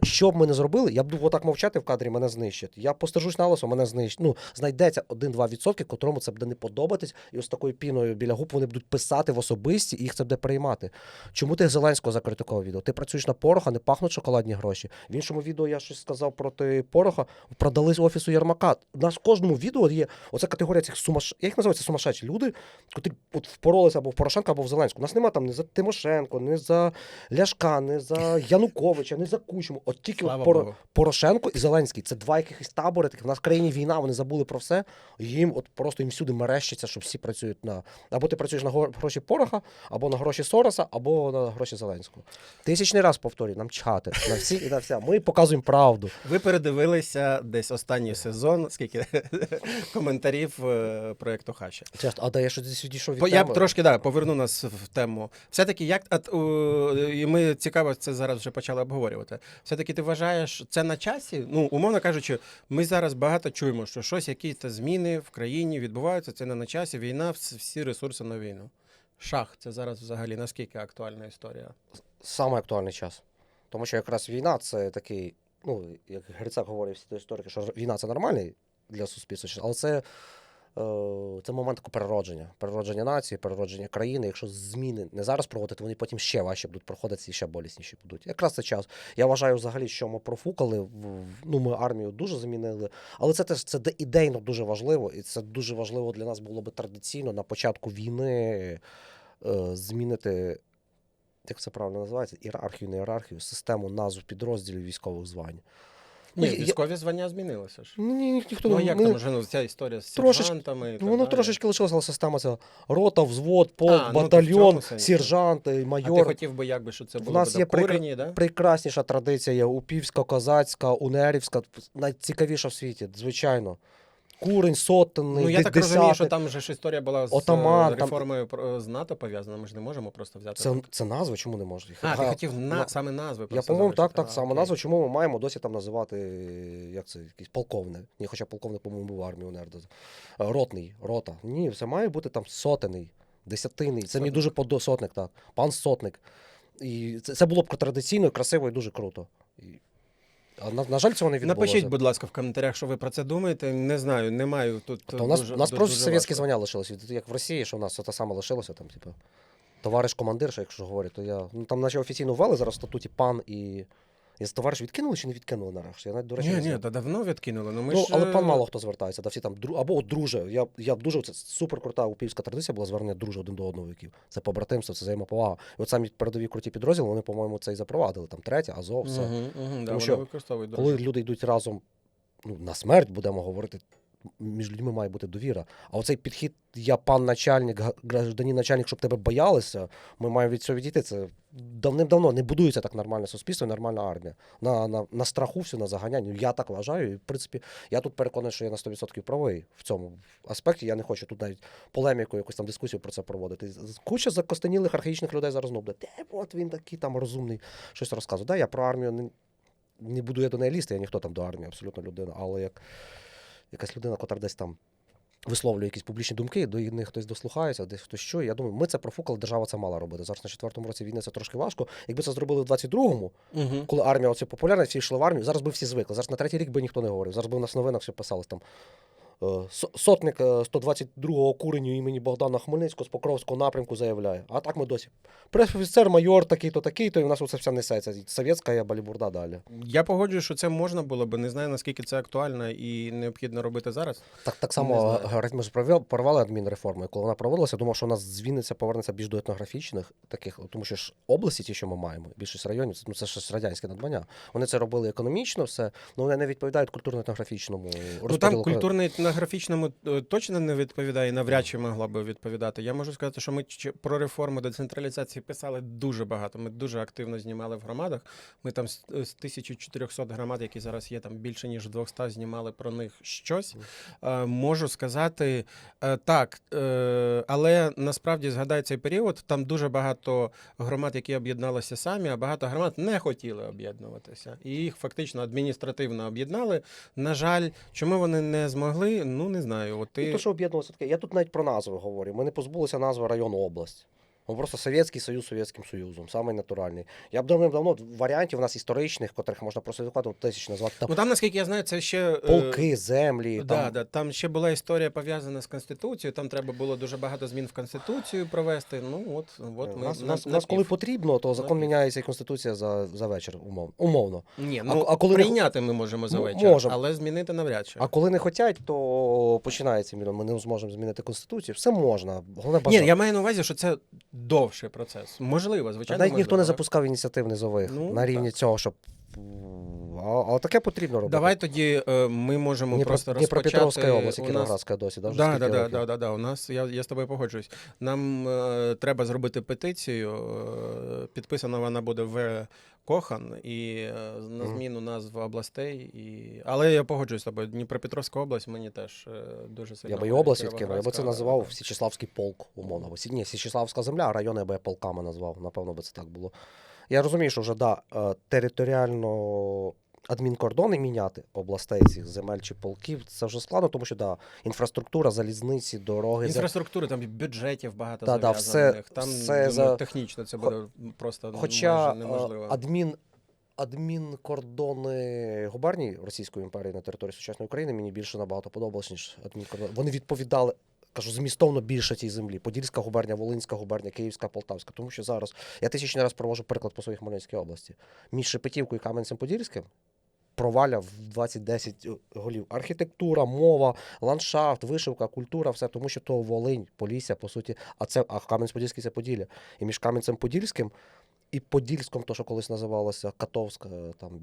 Що б ми не зробили, я б був отак мовчати в кадрі, мене знищать. Я постержусь на лисо, мене знищать. Ну, знайдеться 1-2%, котрому це буде не подобатись, і ось такою піною біля губ вони будуть писати в особисті, і їх це буде приймати. Чому ти Зеленського закритикував відео? Ти працюєш на Пороха, не пахнуть шоколадні гроші. В іншому відео я щось сказав проти Пороха, продали з офісу Єрмака. У нас в кожному відео є оця категорія цих я їх називаю це сумасшедші люди, котрі от впоролися або в Порошенка, або в Зеленську. У нас немає там ні за Тимошенко, ні за Ляшка, ні за Януковича, ні за Кучму. От тільки Слава Богу. Порошенко і Зеленський. Це два якихось табори, таких. В нас в країні війна, вони забули про все. Їм от просто їм всюди мерещиться, що всі працюють на... Або ти працюєш на гроші Пороха, або на гроші Сороса, або на гроші Зеленського. Тисячний раз повторюю, нам чхати на всі і на вся. Ми показуємо правду. Ви передивилися десь останній сезон, скільки коментарів проєкту Хаща. Чесно, а да, я щось відійшов від Я теми. трошки поверну нас в тему. Все-таки, і ми цікаво це зараз вже почали обговорювати. Все-таки ти вважаєш це на часі? Ну, умовно кажучи, ми зараз багато чуємо, що щось, якісь зміни в країні відбуваються, це не на часі, війна, всі ресурси на війну. Шах, це зараз взагалі наскільки актуальна історія? Саме актуальний час. Тому що якраз війна це такий, ну, як Грицак говорить всі історики, що війна це нормальний для суспільства, але це момент такого переродження нації, переродження країни. Якщо зміни не зараз проводити, вони потім ще важче будуть проходити і ще болісніші будуть. Якраз це час. Я вважаю взагалі, що ми профукали, ми армію дуже замінили, але це теж це ідейно дуже важливо, і це дуже важливо для нас було би традиційно на початку війни змінити, як це правильно називається, ієрархію, не ієрархію, систему назв підрозділів військових звань. Ні, я- військові звання змінилися ж. Ніхто Ну, а не як там вже ця історія з трошечки- сержантами? і так Воно далі? трошечки лишилася, але система ця рота, взвод, полк, А, ну, то в батальйон, цьому сенсі. сержант, А ти майор. хотів би, якби, щоб це В було нас б є докурені, да? прекрасніша традиція є упівська, козацька, унерівська, найцікавіша в світі, звичайно. Курень, сотенний, Ну, я так розумію, десятник. що там же ж історія була з Отаман, там- реформою з НАТО пов'язана, ми ж не можемо просто взяти. Це назви, чому не можна? А, ти хотів на- саме назви Я, просто по-моєму, так залишити. само окей. назву. Чому ми маємо досі там називати, як це, якийсь полковник? Ні, хоча полковник, по-моєму, був в армії у Нерда. Ротний, рота. Ні, все має бути там сотений, десятиний. Це мені дуже сотник, так. Пан сотник. І це було б традиційно, красиво і дуже круто. А на жаль, цього не відбулося. Напишіть, будь ласка, в коментарях, що ви про це думаєте. Не знаю, не маю тут. То у нас дуже, просто дуже совєтські важко. звання лишилися. Як в Росії, що у нас те саме лишилося, там, типу, товариш командир, що якщо говорять, то я. Ну там наче офіційно ввели зараз в статуті пан і товариш відкинули чи не відкинули нарешті? Я навіть, до речі, не Ні, знаю. та давно відкинули. Ну, ми Ну, ж, але пан мало хто звертається, да всі там або друже. Я дуже це супер крута упівська традиція була звернення друже один до одного віків. Це побратимство, це взаємоповага. І от самі передові круті підрозділи, вони, по-моєму, це і запровадили. Там третя, Азов, все. да, Тому що вони використовують Коли дружбу. люди йдуть разом, ну, на смерть, будемо говорити, між людьми має бути довіра. А оцей підхід, я пан начальник, гражданин начальник, щоб тебе боялися, ми маємо від цього відійти. Це давним-давно не будується так нормальне суспільство і нормальна армія. На страху все, на заганянні. Я так вважаю. І, в принципі, я тут переконаний, що я на 100% правий в цьому аспекті. Я не хочу тут навіть полеміку, якусь там дискусію про це проводити. Куча закостенілих архаїчних людей зараз ну, от він такий там розумний, щось розказує. Да, я про армію не буду я до неї лізти, я ніхто там до армії, абсолютно людина, але як якась людина, котра десь там висловлює якісь публічні думки, до них хтось дослухається, десь хтось що. Я думаю, ми це профукали, держава це мала робити. Зараз на 4-му році війни це трошки важко. Якби це зробили в 22-му, коли армія оце популярна, всі йшли в армію, зараз би всі звикли. Зараз на 3-й рік би ніхто не говорив. Зараз би у нас в новинах все писалось там. Сотник 122-го куреню імені Богдана Хмельницького з Покровського напрямку заявляє. А так ми досі. Прес-офіцер, майор такий-то, і в нас оце все несеться. Совєтська балібурда далі. Я погоджуюсь, що це можна було би. Не знаю, наскільки це актуально і необхідно робити зараз. Так Не само знаю. говорить, ми ж порвали адмінреформу. І коли вона проводилася, думав, що у нас з Вінниця повернеться більш до етнографічних таких, тому що ж області, ті, що ми маємо, більшість районів, це ж радянське надбання. Вони це робили економічно, все, але вони не відповідають культурно-етнографічному Ну там розподілу. культурно-етнографічному точно не відповідає, навряд чи могла би відповідати. Я можу сказати, що ми про реформу децентралізації писали дуже багато. Ми дуже активно знімали в громадах. Ми там з 1400 громад, які зараз є, там більше ніж 200 знімали про них щось. Можу сказати так, але насправді згадай цей період, там дуже багато громад, які об'єдналися самі, а багато громад не хотіли об'єднуватися. І їх фактично адміністративно об'єднали. На жаль, чому вони не змогли, ну не знаю. От І то, що об'єднувалося таке. Я тут навіть про назви говорю. Ми не позбулися назви району область. Ну, просто Совєтський Союз Совєтським Союзом, самий натуральний. Я б давно варіантів у нас історичних, котрих можна просто відкладати, тисяч назвати. Там Ну там, наскільки я знаю, це ще полки, землі. там ще була історія пов'язана з Конституцією. Там треба було дуже багато змін в Конституцію провести. Ну от ми У нас коли потрібно, то закон Напів. міняється і Конституція за вечір, умовно. Ні, А- ну а коли не прийняти ми можемо за Ну, вечір, можемо. але змінити навряд чи. А коли не хочуть, то починається мільйон. Ми не зможемо змінити Конституцію. Все можна. Головне Ні, бажання. я маю на увазі, що це довший процес. Можливо, Та звичайно. навіть ніхто не можливо. запускав ініціатив низових Ну, на рівні так. цього, щоб. Але таке потрібно робити. Давай тоді ми можемо просто розпочати. Дніпропетровська область, і У нас- Кіровоградська досі. Да, вже Да, скільки да, років? да. У нас я з тобою погоджуюсь. Нам треба зробити петицію. Підписана вона буде в Кохан і на зміну назв областей. Але я погоджуюсь з тобою. Дніпропетровська область мені теж дуже сильно. Я би і область відкинув, я би це Кіровоградська, називав Січеславський полк, умовно. Або Ні, Січеславська земля, а райони я би полками назвав. Напевно, би це так було. Я розумію, що вже територіально адмінкордони міняти областей цих земель чи полків, це вже складно, тому що інфраструктура, залізниці, дороги. Інфраструктури, там і бюджетів багато Да, зав'язаних. все- Там все думаю, технічно це буде просто Хоча майже неможливо. адмінкордони губернії Російської імперії на території сучасної України мені більше набагато подобалось, ніж адмінкордони. Вони відповідали, кажу, змістовно більше цій землі. Подільська губернія, Волинська губернія, Київська, Полтавська. Тому що зараз я тисячний раз провожу приклад по своїй Хмельницькій області. Між Шепетівкою і Кам'янцем-Подільським проваля в 20-10 голів. Архітектура, мова, ландшафт, вишивка, культура, все, тому що то Волинь, Полісся, по суті, а Кам'янець-Подільський – це Поділля. І між Кам'янцем-Подільським і Подільськом, то, що колись називалося Катовська, там,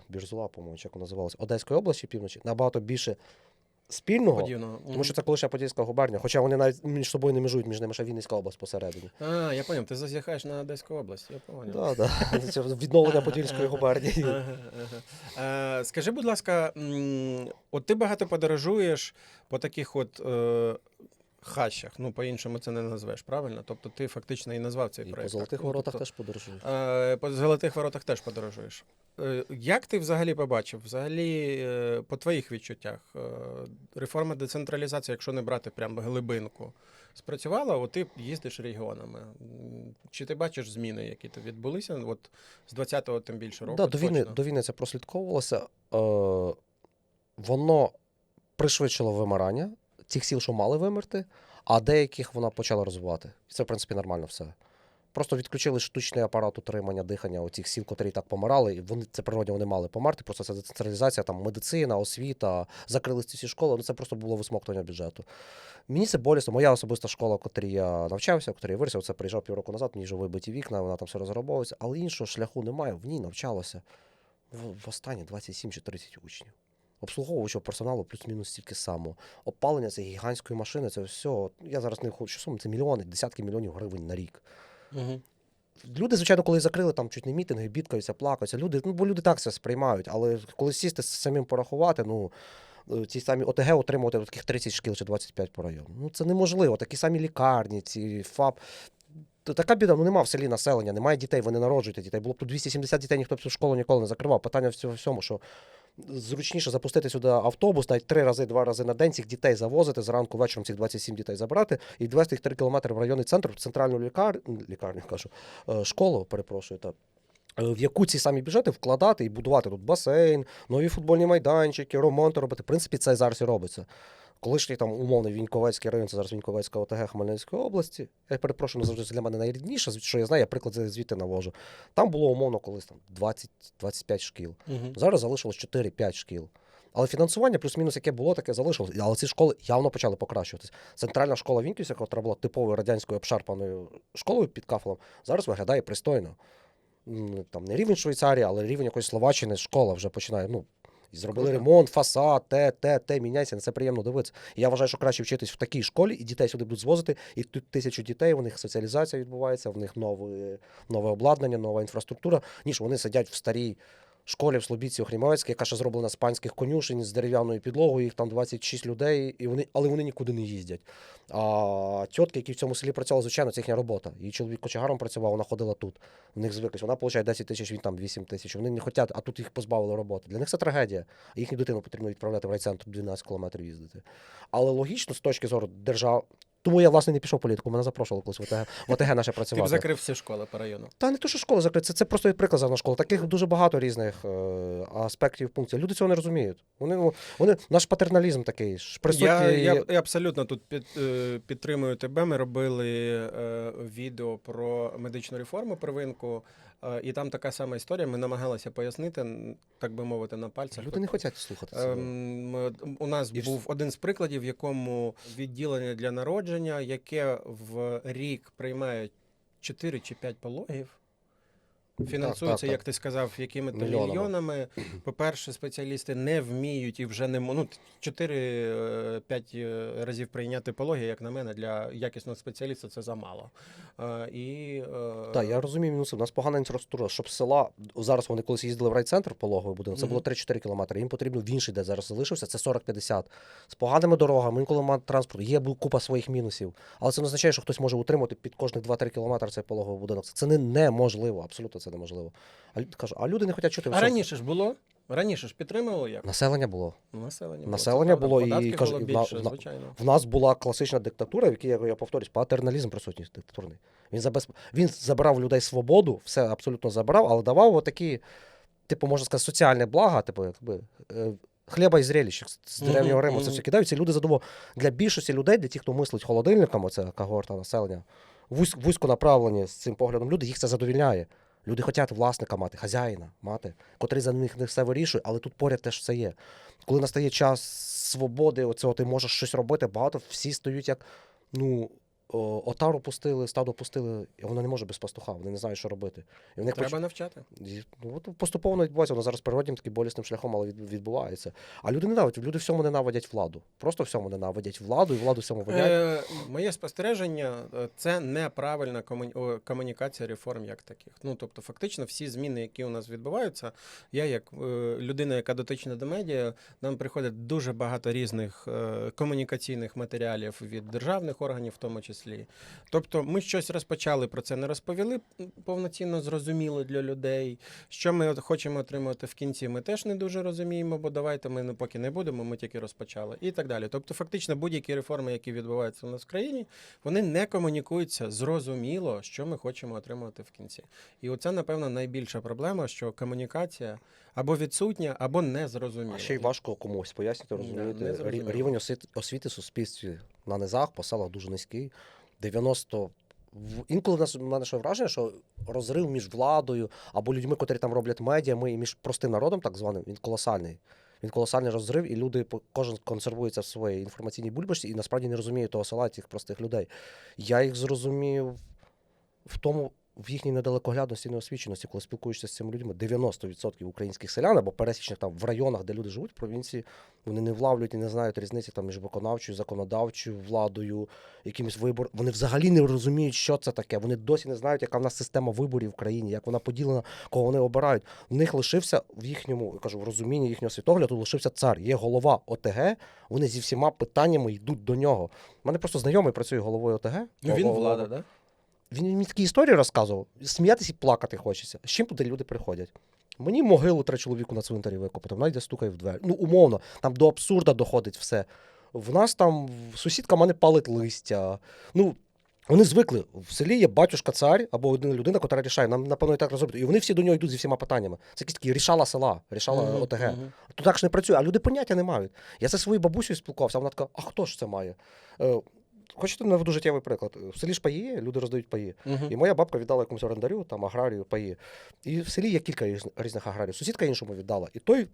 Бірзула, по-моєму, чи як вона називалася, Одеської області, півночі, набагато більше спільного, Подібного. тому що це колишня Подільська губернія, хоча вони навіть між собою не межують, між ними ще Вінницька область посередині. Я поняв, ти зазіхаєш на Одеську область, я поняв. Так. Це відновлення Подільської губернії. Скажи, будь ласка, от ти багато подорожуєш по таких от хащах, ну, по-іншому це не назвеш, правильно? Тобто ти фактично і назвав цей І проєкт. по Золотих Ну, Воротах тобто, теж подорожуєш. По Золотих Воротах теж подорожуєш. Як ти взагалі побачив? Взагалі, по твоїх відчуттях, реформа децентралізації, якщо не брати прям глибинку, спрацювала? От ти їздиш регіонами. Чи ти бачиш зміни, які то відбулися? От з 20-го тим більше року? Да, точно? до війни це прослідковувалося. Воно пришвидшило вимирання тих сіл, що мали вимерти, а деяких вона почала розвивати. І це, в принципі, нормально все. Просто відключили штучний апарат утримання дихання оцих сіл, котрі і так помирали, і вони це природні, вони мали померти. Просто це децентралізація, там медицина, освіта, закрили ці всі школи. Ну це просто було висмоктування бюджету. Мені це болісно. Моя особиста школа, в котрій я навчався, в котрій я виріс, це приїжджав півроку назад, мені вже вибиті вікна, вона там все розграбовується, але іншого шляху немає. В ній навчалося в останні 27 чи 30 учнів. Обслуговуючого персоналу плюс-мінус стільки само. Опалення це гігантської машини, це все. Я зараз не хочу суму, це мільйони, десятки мільйонів гривень на рік. Угу. Люди, звичайно, коли закрили, там чуть не мітинги, бідкаються, плакаються. Бо люди так це сприймають, але коли сісти самим порахувати, ці самі ОТГ отримувати таких 30 шкіл чи 25 по району. Ну це неможливо. Такі самі лікарні, ці ФАП. Така біда, нема в селі населення, немає дітей, ви не народжуєте дітей. Було б тут 270 дітей, ніхто б цю школу ніколи не закривав. Питання в цьому, що зручніше запустити сюди автобус, навіть 2 рази на день цих дітей завозити, зранку вечором цих 27 дітей забрати і відвезти їх 3 кілометри в районний центр, в центральну школу, в яку ці самі бюджети вкладати і будувати тут басейн, нові футбольні майданчики, ремонти робити. В принципі, це зараз і робиться. Колишній там умовний Віньковецький район, це зараз Віньковецька ОТГ Хмельницької області. Я перепрошую, не завжди це для мене найрідніше, що я знаю, я приклад звідти навожу. Там було умовно колись там 20-25 шкіл. Угу. Зараз залишилось 4-5 шкіл. Але фінансування плюс-мінус яке було, таке залишилось. Але ці школи явно почали покращуватись. Центральна школа Віньківська, яка була типовою радянською обшарпаною школою під кафелем, зараз виглядає пристойно. Там не рівень Швейцарії, але рівень якоїсь Словаччини, школа вже починає, і зробили ремонт, фасад, міняється, на це приємно дивитися. І я вважаю, що краще вчитись в такій школі, і дітей сюди будуть звозити, і тут 1000 дітей, у них соціалізація відбувається, в них нове обладнання, нова інфраструктура, ніж вони сидять в старій школі в Слобідці Охрімовецькій, яка ще зроблена з панських конюшень, з дерев'яною підлогою, їх там 26 людей, але вони нікуди не їздять. А тітки, які в цьому селі працювали, звичайно, це їхня робота. Її чоловік кочегаром працював, вона ходила тут. В них звикли. Вона отримує 10 тисяч, він там 8 тисяч. Вони не хочуть, а тут їх позбавили роботи. Для них це трагедія. Їхню дитину потрібно відправляти в райцентр 12 кілометрів їздити. Але логічно, з точки зору держави, тому я, власне, не пішов в політику, мене запрошували колись в ОТГ наше Ти б працювати. закрив всі школи по району. Та не то, що школа закрита, це просто приклад за школа. Таких дуже багато різних аспектів, пунктів. Люди цього не розуміють. Вони наш патерналізм такий присутній. Я абсолютно тут підтримую тебе. Ми робили відео про медичну реформу первинку, і там така сама історія. Ми намагалися пояснити, так би мовити, на пальцях. Люди не хочуть слухати цього. У нас був один з прикладів, в якому відділення для народження, яке в рік приймає 4 чи 5 пологів, фінансується, так. як ти сказав, якими-то Мільйонами. мільйонами. По-перше, спеціалісти не вміють і вже не можуть. 4-5 разів прийняти пологи, як на мене, для якісного спеціаліста це замало. Так, я розумію мінуси. У нас погана інфраструктура, щоб села, зараз вони колись їздили в райцентр пологовий будинок, це було 3-4 кілометри, їм потрібно в інший, де зараз залишився, це 40-50. З поганими дорогами, інколи немає транспорту, є купа своїх мінусів. Але це не означає, що хтось може утримати під кожних 2-3 кілометри цей пологовий будинок. Це неможливо, абсолютно це неможливо. А люди не хочуть чути. А раніше ж було? Раніше ж підтримували як? Населення було. Населення було. І Податків було кажу, більше, звичайно. В нас була класична диктатура, в якій, я повторюсь, патерналізм присутній диктатурний. Він забирав у людей свободу, все абсолютно забирав, але давав отакі, можна сказати, соціальне блага, хліба і зрелищ з древнього Риму. Це все кидаються. Люди задумав для більшості людей, для тих, хто мислить холодильником, оце когорта населення, вузько направлені з цим поглядом люди, їх це задовільняє. Люди хочуть власника мати, хазяїна мати, котрий за них не все вирішує, але тут поряд теж все є. Коли настає час свободи, оцього ти можеш щось робити, багато всі стають як, отару пустили, стадо пустили, і воно не може без пастуха, вони не знають, що робити. І в них Треба навчати. от поступово відбувається, воно зараз природнім таким болісним шляхом, але відбувається. А люди ненавидять, люди всьому ненавидять владу. Просто всьому ненавидять владу, і владу всьому видять. Моє спостереження це неправильна комунікація реформ як таких. Ну, тобто, фактично, всі зміни, які у нас відбуваються, я як людина, яка дотична до медіа, нам приходить дуже багато різних комунікаційних матеріалів від державних органів, в тому числі. Тобто, ми щось розпочали, про це не розповіли повноцінно, зрозуміло для людей. Що ми хочемо отримати в кінці, ми теж не дуже розуміємо, бо давайте ми поки не будемо, ми тільки розпочали. І так далі. Тобто, фактично, будь-які реформи, які відбуваються у нас в країні, вони не комунікуються зрозуміло, що ми хочемо отримувати в кінці. І оце, напевно, найбільша проблема, що комунікація або відсутня, або незрозуміла. А ще й важко комусь пояснити, розумієте, рівень освіти в суспільстві на низах, по селах дуже низький. 90... Інколи в мене ще враження, що розрив між владою або людьми, котрі там роблять медіа, і між простим народом, так званим, він колосальний. Він колосальний розрив, і люди, кожен консервується в своїй інформаційній бульбашці і насправді не розуміє того села, тих простих людей. Я їх зрозумів в їхній недалекоглядності і неосвіченості, коли спілкуєшся з цими людьми. 90% українських селян, або пересічних там в районах, де люди живуть, в провінції, вони не влавлюють і не знають різниці там між виконавчою, законодавчою владою, якимось вибором. Вони взагалі не розуміють, що це таке. Вони досі не знають, яка в нас система виборів в країні, як вона поділена, кого вони обирають. В них лишився в їхньому, я кажу, в розумінні їхнього світогляду лишився цар. Є голова ОТГ, вони зі всіма питаннями йдуть до нього. У мене просто знайомий працює головою ОТГ. Він влада, так? Да? Він мені такі історії розказував, сміятися і плакати хочеться. З чим туди люди приходять? Мені могилу треба чоловіку на цвинтарі викопати, вона йде стукає в двері. Ну, умовно, там до абсурда доходить все. В нас там сусідка мене палить листя. Ну, вони звикли. В селі є батюшка-цар або одна людина, яка рішає. Нам, напевно, і так розробити. І вони всі до нього йдуть зі всіма питаннями. Це якісь такі рішала села, рішала ОТГ. Тут так ж не працює, а люди поняття не мають. Я зі своєю бабусею спілкувався, вона така, а хто ж це має? Хочете наведу життєвий приклад? В селі ж паї є, люди роздають паї. І моя бабка віддала якомусь орендарю, там, аграрію паї. І в селі є кілька різних аграрів. Сусідка іншому віддала. І той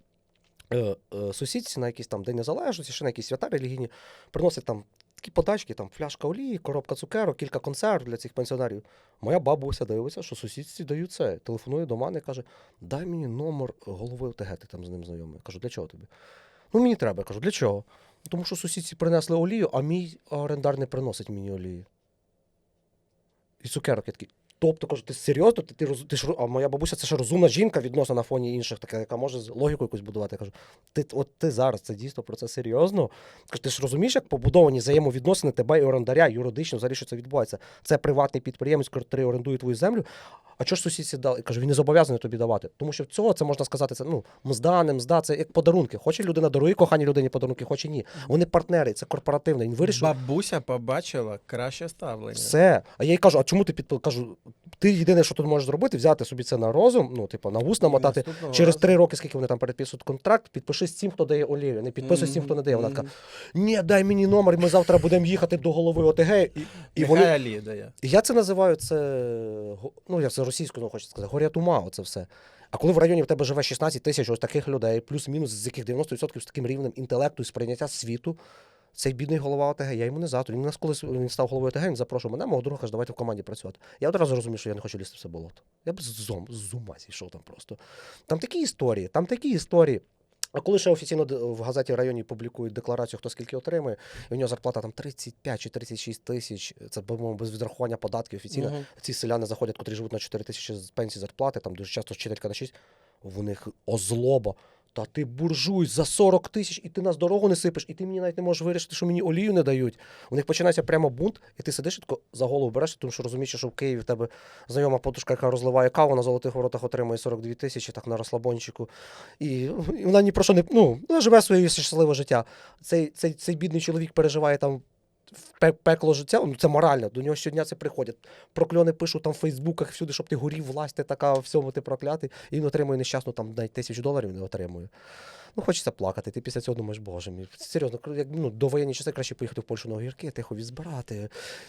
сусідці на якийсь там День Незалежності, ще на якісь свята релігійні, приносить там такі подачки, там фляжка олії, коробка цукерок, кілька консерв для цих пенсіонерів. Моя бабуся дивиться, що сусідці дають це. Телефонує до мене і каже, дай мені номер голови ОТГ, ти там з ним знайомий. Я кажу, для чого тобі? Ну, мені треба. Я кажу, для чого? Тому що сусідці принесли олію, а мій орендар не приносить мені олії. І цукерок я такий. Тобто, кажу, ти серйозно? А моя бабуся це ще розумна жінка відносно на фоні інших, така, яка може логіку якусь будувати. Я кажу, ти зараз це дійсно про це серйозно? Кажу, ти ж розумієш, як побудовані взаємовідносини тебе і орендаря, юридично, взагалі, що це відбувається? Це приватний підприємець, який орендує твою землю. А чого ж сусідці дали? Я кажу, він не зобов'язаний тобі давати. Тому що цього це можна сказати, це мзда, це як подарунки. Хоче людина дарує коханій людині подарунки, хоче ні. Вони партнери, це корпоративне. Він вирішив. Бабуся побачила краще ставлення. Все. А я їй кажу, а чому ти кажу, ти єдине, що тут можеш зробити, взяти собі це на розум, на вус намотати. Через 3 роки, скільки вони там переписують контракт, підпиши з тим, хто дає олію, не підписуй з тим, хто не дає. Вона така, ні, дай мені номер, ми завтра будемо їхати до голови ОТГ. І вони... олію дає. І я це називаю, я це російською хочу сказати, горя тума, оце все. А коли в районі в тебе живе 16 тисяч ось таких людей, плюс-мінус, з яких 90% з таким рівнем інтелекту і сприйняття світу, цей бідний голова ОТГ, я йому не завтра. Він нас, коли він став головою ОТГ, він запрошував мене, мого друга, каже, давайте в команді працювати. Я одразу розумів, що я не хочу лізти в це болото. Я б з ума зійшов там просто. Там такі історії. А коли ще офіційно в газеті районі публікують декларацію, хто скільки отримує, і у нього зарплата там 35 чи 36 тисяч, це, по-моєму, без відрахування податків офіційно. Ці селяни заходять, котрі живуть на 4 тисячі з пенсії зарплати, там дуже часто вчителька на 6, в них озлоба. Та ти буржуй за 40 тисяч, і ти нас дорогу не сипеш, і ти мені навіть не можеш вирішити, що мені олію не дають. У них починається прямо бунт, і ти сидиш і тако за голову береш, тому що розумієш, що в Києві в тебе знайома подушка, яка розливає каву, на Золотих Воротах отримує 42 тисячі, так на розслабончику. І вона ні про що не... вона живе своє щасливе життя. Цей бідний чоловік переживає там пекло життя, це морально, до нього щодня це приходять. Прокльони пишуть там в Фейсбуках всюди, щоб ти горів, власть, ти така, всьому ти проклятий, і він отримує нещасно, там навіть $1000 не отримує. Ну, хочеться плакати. Ти після цього думаєш, боже мій, серйозно, як, ну, до воєнні часи краще поїхати в Польщу на огірки, тихо відзбирати.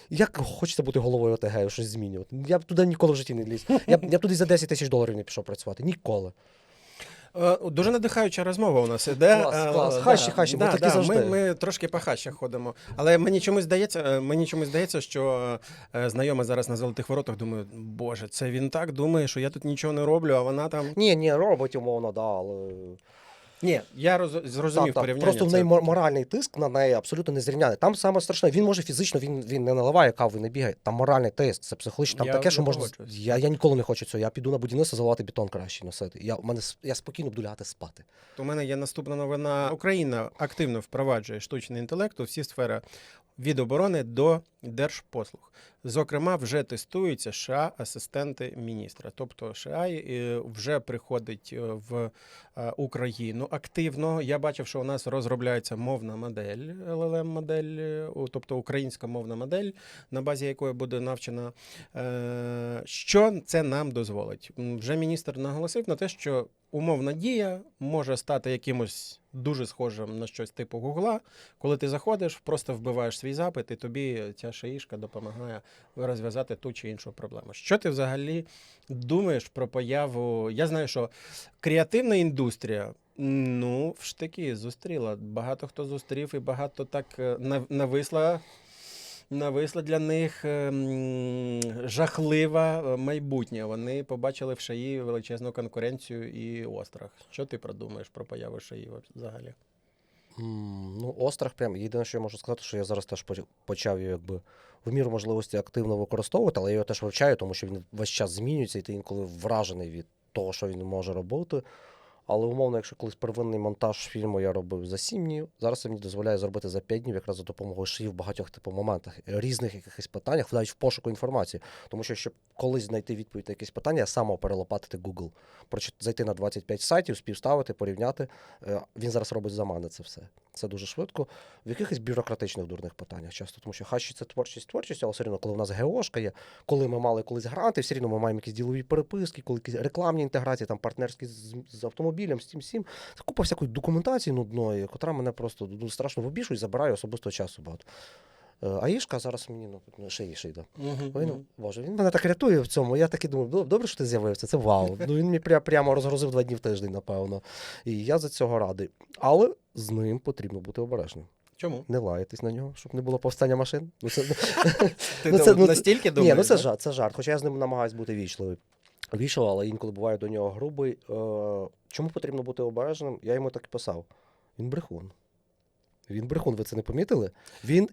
Як хочеться бути головою ОТГ, щось змінювати. Я б туди ніколи в житті не ліз. Я б туди за $10,000 не пішов працювати. Ніколи. Дуже надихаюча розмова у нас іде. Клас. Хащі, бо такі завжди. Ми трошки по хащах ходимо. Але мені чомусь здається, що знайома зараз на Золотих Воротах, думаю, боже, це він так думає, що я тут нічого не роблю, а вона там... Ні, робить умовно, да, але... Ні, я зрозумів порівняння. Просто в неї моральний тиск на неї абсолютно незрівняний. Там саме страшне, він може фізично, він не наливає каву, не бігає. Там моральний тиск, це психологічно, там таке, що можна... Я ніколи не хочу цього, я піду на будівництво заливати бетон краще носити. Я спокійно буду лягати спати. У мене є наступна новина. Україна активно впроваджує штучний інтелект у всі сфери від оборони до держпослуг. Зокрема, вже тестуються США-асистенти міністра. Тобто США вже приходить в Україну активно. Я бачив, що у нас розробляється мовна модель, LLM-модель, тобто українська мовна модель, на базі якої буде навчена. Що це нам дозволить? Вже міністр наголосив на те, що умовна дія може стати якимось дуже схожим на щось типу Гугла. Коли ти заходиш, просто вбиваєш свій запит, і тобі ця шаїшка допомагає розв'язати ту чи іншу проблему. Що ти взагалі думаєш про появу? Я знаю, що креативна індустрія, ну, в штики зустріла. Багато хто зустрів і багато так нависла для них жахливе майбутнє. Вони побачили в ШАІ величезну конкуренцію і острах. Що ти продумаєш про появу ШАІ взагалі? Ну, острах прям. Єдине, що я можу сказати, що я зараз теж почав його якби в міру можливості активно використовувати, але я його теж вивчаю, тому що він весь час змінюється, і ти інколи вражений від того, що він може робити. Але умовно, якщо колись первинний монтаж фільму я робив за 7 днів, зараз це мені дозволяє зробити за 5 днів, якраз за допомогою ШАІ в багатьох моментах, різних якихось питаннях, навіть в пошуку інформації. Тому що, щоб колись знайти відповідь на якісь питання, я сам мав перелопатити Google. Зайти на 25 сайтів, співставити, порівняти. Він зараз робить за мене це все. Це дуже швидко. В якихось бюрократичних дурних питаннях часто. Тому що хащі це творчість, але все одно, коли в нас ГОшка є, коли ми мали колись гранти, все одно ми маємо якісь ділові переписки, коли якісь рекламні інтеграції, там партнерські з автомобілем, з тим всім. Це купа всякої документації нудної, котра мене просто страшно вибішує і забирає особисто часу багато. Аїшка зараз мені ще йде. Боже, він мене так рятує в цьому. Я таки думаю, добре, що ти з'явився, це вау. Ну, він мені прямо розгрузив 2 дні в тиждень, напевно. І я за цього радий. Але з ним потрібно бути обережним. Чому? Не лаятись на нього, щоб не було повстання машин. Ти настільки думаєш? Ні, це жарт. Хоча я з ним намагаюсь бути вічливий. Але інколи буває до нього грубий. Чому потрібно бути обережним? Я йому так і писав. Він брехун. Він брехун, ви це не помітили? Він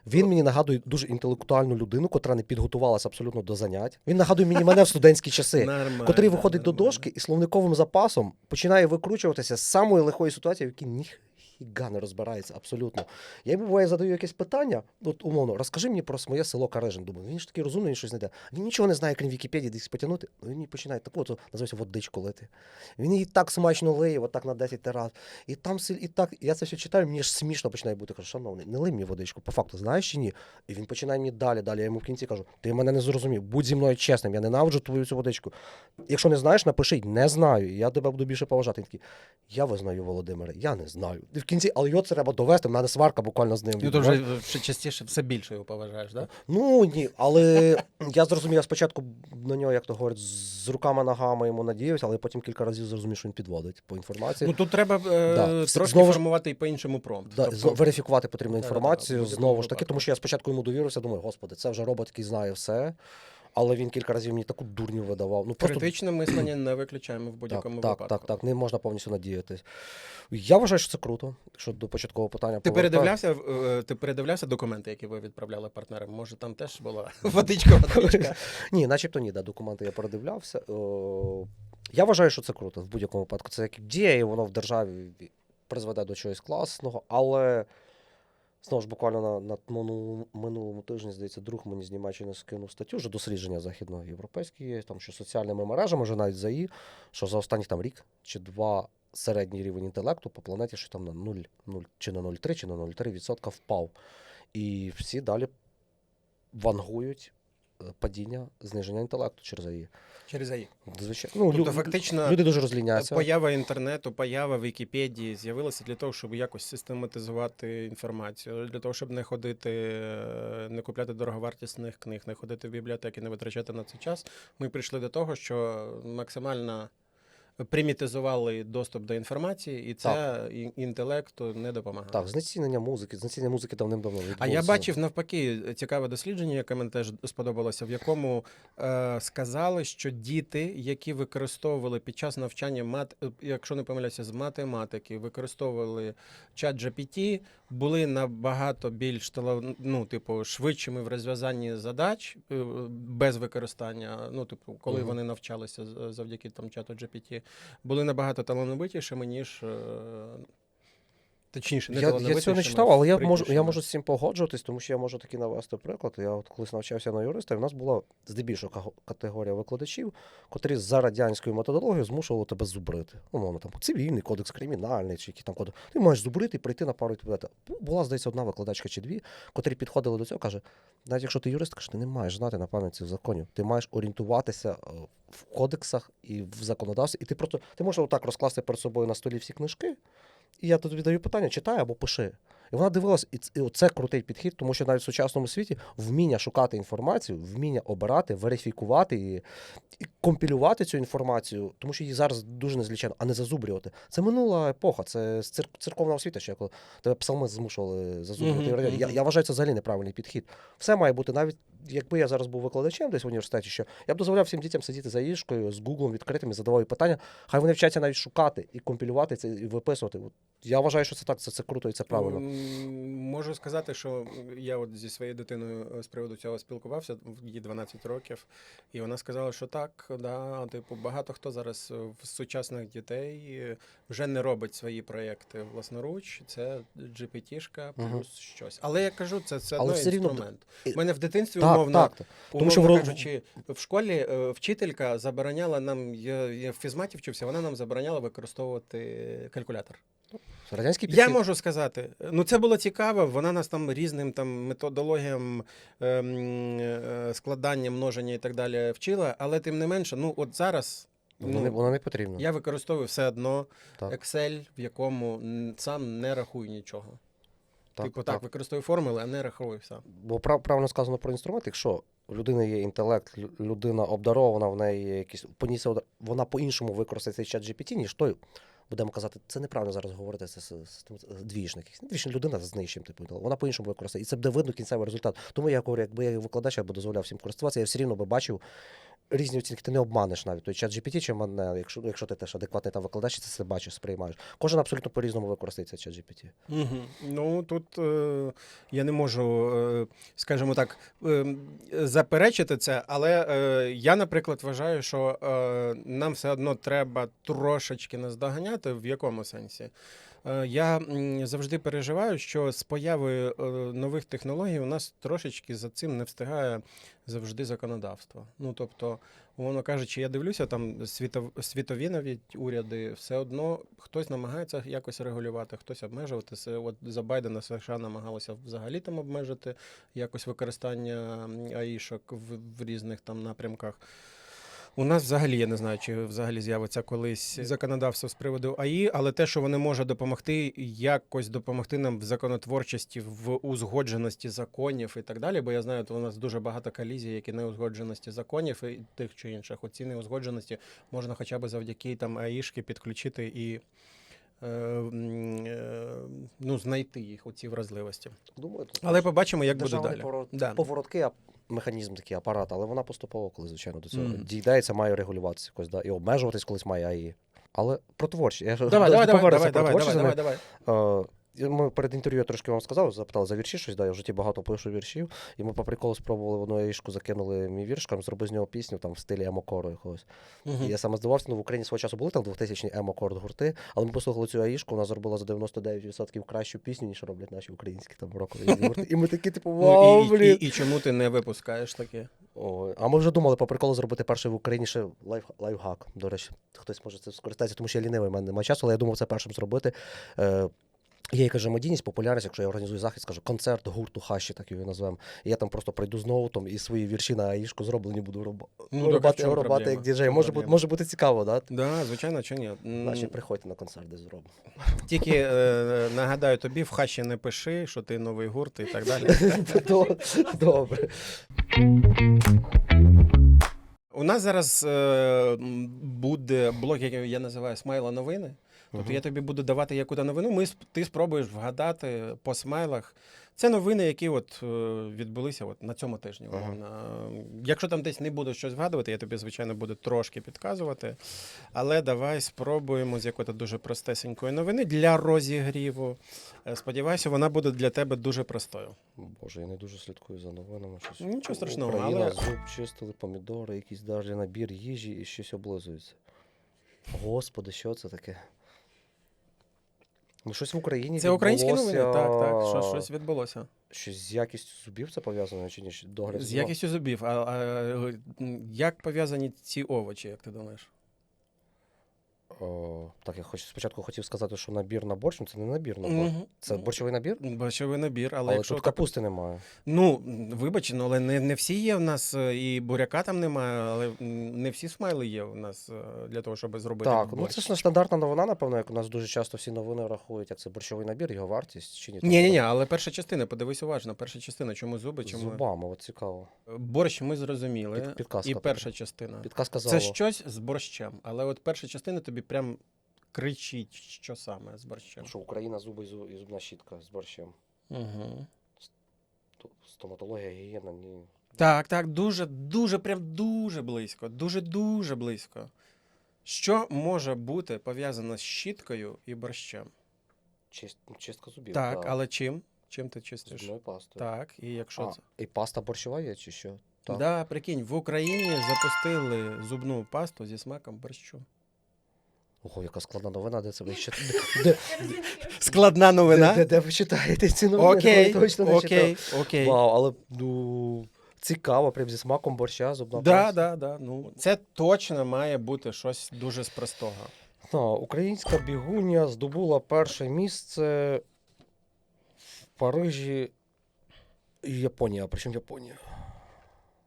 мені нагадує дуже інтелектуальну людину, котра не підготувалася абсолютно до занять. Він нагадує мене в студентські часи, котрий виходить до дошки і словниковим запасом починає викручуватися з самої лихої ситуації, в якій ніфіга не розбирається абсолютно. Я йому буває задаю якесь питання, от умовно, розкажи мені про своє село Карежин. Думаю, він ж такий розумний, він щось знайде. Він нічого не знає, крім Вікіпедії, десь потягнути. Він мені починає таку, називається водичку лити. Він її так смачно лиє, отак на 10 раз. І там і так, я це все читаю, мені ж смішно починає бути. Кажу, шановний, не лий мені водичку, по факту, знаєш чи ні? І він починає мені далі. Я йому в кінці кажу, ти мене не зрозумів, будь зі мною чесним, я ненавиджу твою цю водичку. Якщо не знаєш, напиши, не знаю, і я тебе буду більше поважати. Він такий, я визнаю, Володимире, я не знаю. І в кінці, але його треба довести, в мене сварка буквально з ним. І ти вже частіше все більше його поважаєш, так? Да? Ну, ні, але я зрозумів, я спочатку на нього, як то говорять, з руками-ногами йому надіявся, але потім кілька разів зрозумів, що він підводить по інформації. Ну, тут треба трошки формувати і по-іншому промпт. Тобто... Верифікувати потрібну інформацію, знову ж таки, тому що я спочатку йому довірився, думаю, господи, це вже робот, який знає все. Але він кілька разів мені таку дурню видавав. Ну, просто... Критичне мислення не виключаємо в будь-якому випадку. Так, не можна повністю надіятись. Я вважаю, що це круто, якщо до початкового питання. Ти передивлявся документи, які ви відправляли партнерам? Може, там теж була водичка? Ні, начебто ні, документи я передивлявся. Я вважаю, що це круто в будь-якому випадку. Це як ідея, і воно в державі призведе до чогось класного, але... Знову ж буквально на минулому тижні, здається, друг мені з Німеччини скинув статтю, вже дослідження західноєвропейські є, там, що соціальними мережами, вже навіть ЗАІ, що за останніх там рік чи 2 середній рівень інтелекту по планеті, що там на 0, чи на 0,3, чи на 0,3% впав. І всі далі вангують падіння, зниження інтелекту через АІ. Через АІ. Звичайно. Ну, Тобто, фактично, люди дуже розліняться. поява інтернету, поява Вікіпедії з'явилася для того, щоб якось систематизувати інформацію, для того, щоб не ходити, не купляти дороговартісних книг, не ходити в бібліотеки, не витрачати на це час. Ми прийшли до того, що максимально примітизували доступ до інформації, і це інтелекту не допомагає. Так, знецінення музики давним-давно відбулося. А я бачив навпаки цікаве дослідження, яке мені теж сподобалося, в якому сказали, що діти, які використовували під час навчання якщо не помиляюся, з математики, використовували чат GPT, були набагато більш швидшими в розв'язанні задач без використання. Ну, типу, коли вони навчалися завдяки чату GPT, були набагато талановитішими, ніж. Точніше, не я цього не читав, але я можу з цим погоджуватись, тому що я можу таки навести приклад. Я от колись навчався на юриста, і в нас була здебільшого категорія викладачів, котрі за радянською методологією змушували тебе зубрити. Умовно, там цивільний кодекс, кримінальний, чи який там кодекс. Ти маєш зубрити і прийти на пару відповідати. Була, здається, одна викладачка чи дві, котрі підходили до цього, каже, навіть якщо ти юрист, каже, ти не маєш знати на пам'ять цих законів. Ти маєш орієнтуватися в кодексах і в законодавстві, і ти можеш отак розкласти перед собою на столі всі книжки, і я тобі даю питання, читай або пиши. І вона дивилась, і це крутий підхід, тому що навіть в сучасному світі вміння шукати інформацію, вміння обирати, верифікувати її, і компілювати цю інформацію, тому що її зараз дуже незліченно, а не зазубрювати. Це минула епоха, це церковна освіта, ще коли тебе псалми змушували зазубрювати. Я вважаю, це взагалі неправильний підхід. Все має бути, навіть якби я зараз був викладачем десь в університеті, що я б дозволяв всім дітям сидіти за їжкою, з Гуглом відкритим і задавав їм питання, хай вони вчаться навіть шукати і компілювати це, і виписувати. Я вважаю, що це так, це круто і це правильно. Можу сказати, що я от зі своєю дитиною з приводу цього спілкувався, їй 12 років, і вона сказала, що так, да, типу, багато хто зараз в сучасних дітей вже не робить свої проєкти власноруч, це GPT-шка плюс щось. Але я кажу, це все одно інструмент. У мене в дитинстві умовно кажучи, в школі вчителька забороняла нам, я в фізматі вчився, вона нам забороняла використовувати калькулятор. Радянський підхід. Я можу сказати, це було цікаво, вона нас там різним методологіям складання, множення і так далі вчила, але тим не менше, от зараз Воно не потрібно. Я використовую все одно Excel, в якому сам не рахую нічого. Так, використовую формули, а не рахую сам. Бо правильно сказано про інструмент, якщо у людини є інтелект, людина обдарована, в неї є якісь вона по-іншому використає цей чат GPT, ніж той. Будемо казати, це неправильно зараз говорити, це двіжник. Двіжна людина з нижчим типу. Вона по-іншому використає. І це буде видно кінцевий результат. Тому я говорю, якби я викладач, я б дозволяв всім користуватися, я все рівно би бачив різні оцінки. Ти не обманеш навіть той чат GPT, чи мене, якщо ти теж адекватний там викладач, ти це бачиш, сприймаєш. Кожен абсолютно по-різному використає цей чат GPT. Тут я не можу, скажімо так, заперечити це, але я, наприклад, вважаю, що нам все одно треба трошечки наздоганяти. В якому сенсі? Я завжди переживаю, що з появою нових технологій у нас трошечки за цим не встигає завжди законодавство. Тобто, умовно кажучи, я дивлюся, там світові навіть уряди, все одно хтось намагається якось регулювати, хтось обмежувати. От за Байдена США намагалися взагалі там обмежити якось використання АІшок в різних там напрямках. У нас взагалі, я не знаю, чи взагалі з'явиться колись законодавство з приводу АІ, але те, що вони можуть допомогти, якось допомогти нам в законотворчості, в узгодженості законів і так далі, бо я знаю, у нас дуже багато колізій, які неузгодженості законів і тих чи інших. Оці неузгодженості можна хоча б завдяки там АІшки підключити і знайти їх, оці вразливості. Думаю, але побачимо, як буде далі. Поворотки, механізм такий, апарат, але вона поступово, коли, звичайно, до цього дійдеться, має регулюватися якось, і обмежуватись колись має АІ. Але про творчість. Давай. Ми перед інтерв'ю я трошки вам сказав, запитали за вірші щось, я в житті багато пишу віршів, і ми по приколу спробували в одну АІшку, закинули мій вірш, зроби з нього пісню там в стилі емокору якогось. І я саме здивався, в Україні свого часу були там 2000-ні емокорд гурти, але ми послухали цю АІшку, вона зробила за 99% кращу пісню, ніж роблять наші українські там рокові гурти. І ми такі, вау, блін. І чому ти не випускаєш таке? А ми вже думали по приколу зробити перший в Україні ще лайфхак. До речі, хтось може це скористатися, тому що я лінивий, в мене немає часу, але я думав це першим зробити. Є якась же медійність, популярність, якщо я організую захід, скажу, концерт гурту Хащі, так його назвемо. І я там просто прийду з ноутом і свої вірші на аїшку зроблені буду Ну, так а в чому рубати проблема? як діджей. В чому проблема? Може бути цікаво, так? Да, звичайно, чи ні? Значить, приходьте на концерт, десь зробимо. Тільки нагадаю тобі, в хащі не пиши, що ти новий гурт і так далі. Добре. У нас зараз буде блок, який я називаю «Смайла новини». Тобто я тобі буду давати яку-то новину, ти спробуєш вгадати по смайлах. Це новини, які от відбулися от на цьому тижні. Якщо там десь не буду щось вгадувати, я тобі, звичайно, буду трошки підказувати. Але давай спробуємо з якоїсь дуже простесенької новини для розігріву. Сподіваюся, вона буде для тебе дуже простою. Боже, я не дуже слідкую за новинами. Щось. Нічого страшного, Україна, але- зуб чистили, помідори, якийсь даже набір їжі і щось облизується. Господи, що це таке? Ну, щось в Україні Це українські відбулося. новини, так, щось відбулося. Щось з якістю зубів це пов'язано чи ні? Догляд З зубів? якістю зубів. Як пов'язані ці овочі, як ти думаєш? Так, я спочатку хотів сказати, що набір на борщ, ну це не набір на борщ. Це борщовий набір? Борщовий набір, але Але якщо тут так... капусти немає. Ну, вибач, ну, але не всі є в нас, і буряка там немає, але не всі смайли є у нас для того, щоб зробити Так, ну борщ. це ж стандартна новина, напевно, як у нас дуже часто всі новини рахують, як це борщовий набір, його вартість чи ні? Ні, але перша частина, подивись уважно, перша частина, чому зуби, З чому... зубами, от цікаво. Борщ ми зрозуміли, Підказка і така. перша частина. Підказка Це зала. щось з борщем, але от перша частина тобі прям кричить, що саме з борщем. Що Україна, зуби і зубна щітка з борщем. Угу. Стоматологія, гігієна, ні. Так, прям дуже близько, дуже близько. Що може бути пов'язано з щіткою і борщем? Чистка зубів. Так, але чим? Чим ти чистиш? Зубною пастою. Так, і якщо це? І паста борщова є, чи що? Так. Да, прикинь, в Україні запустили зубну пасту зі смаком борщу. Ого, яка складна новина, де це ви ще... Складна новина? Де ви читаєте ці новини? Я точно не читав. Окей. Вау, але цікаво, прям зі смаком борща, зубна паста. Да. Ну, це точно має бути щось дуже з простого. Українська бігуня здобула перше місце в Парижі і Японія. А при чому Японія?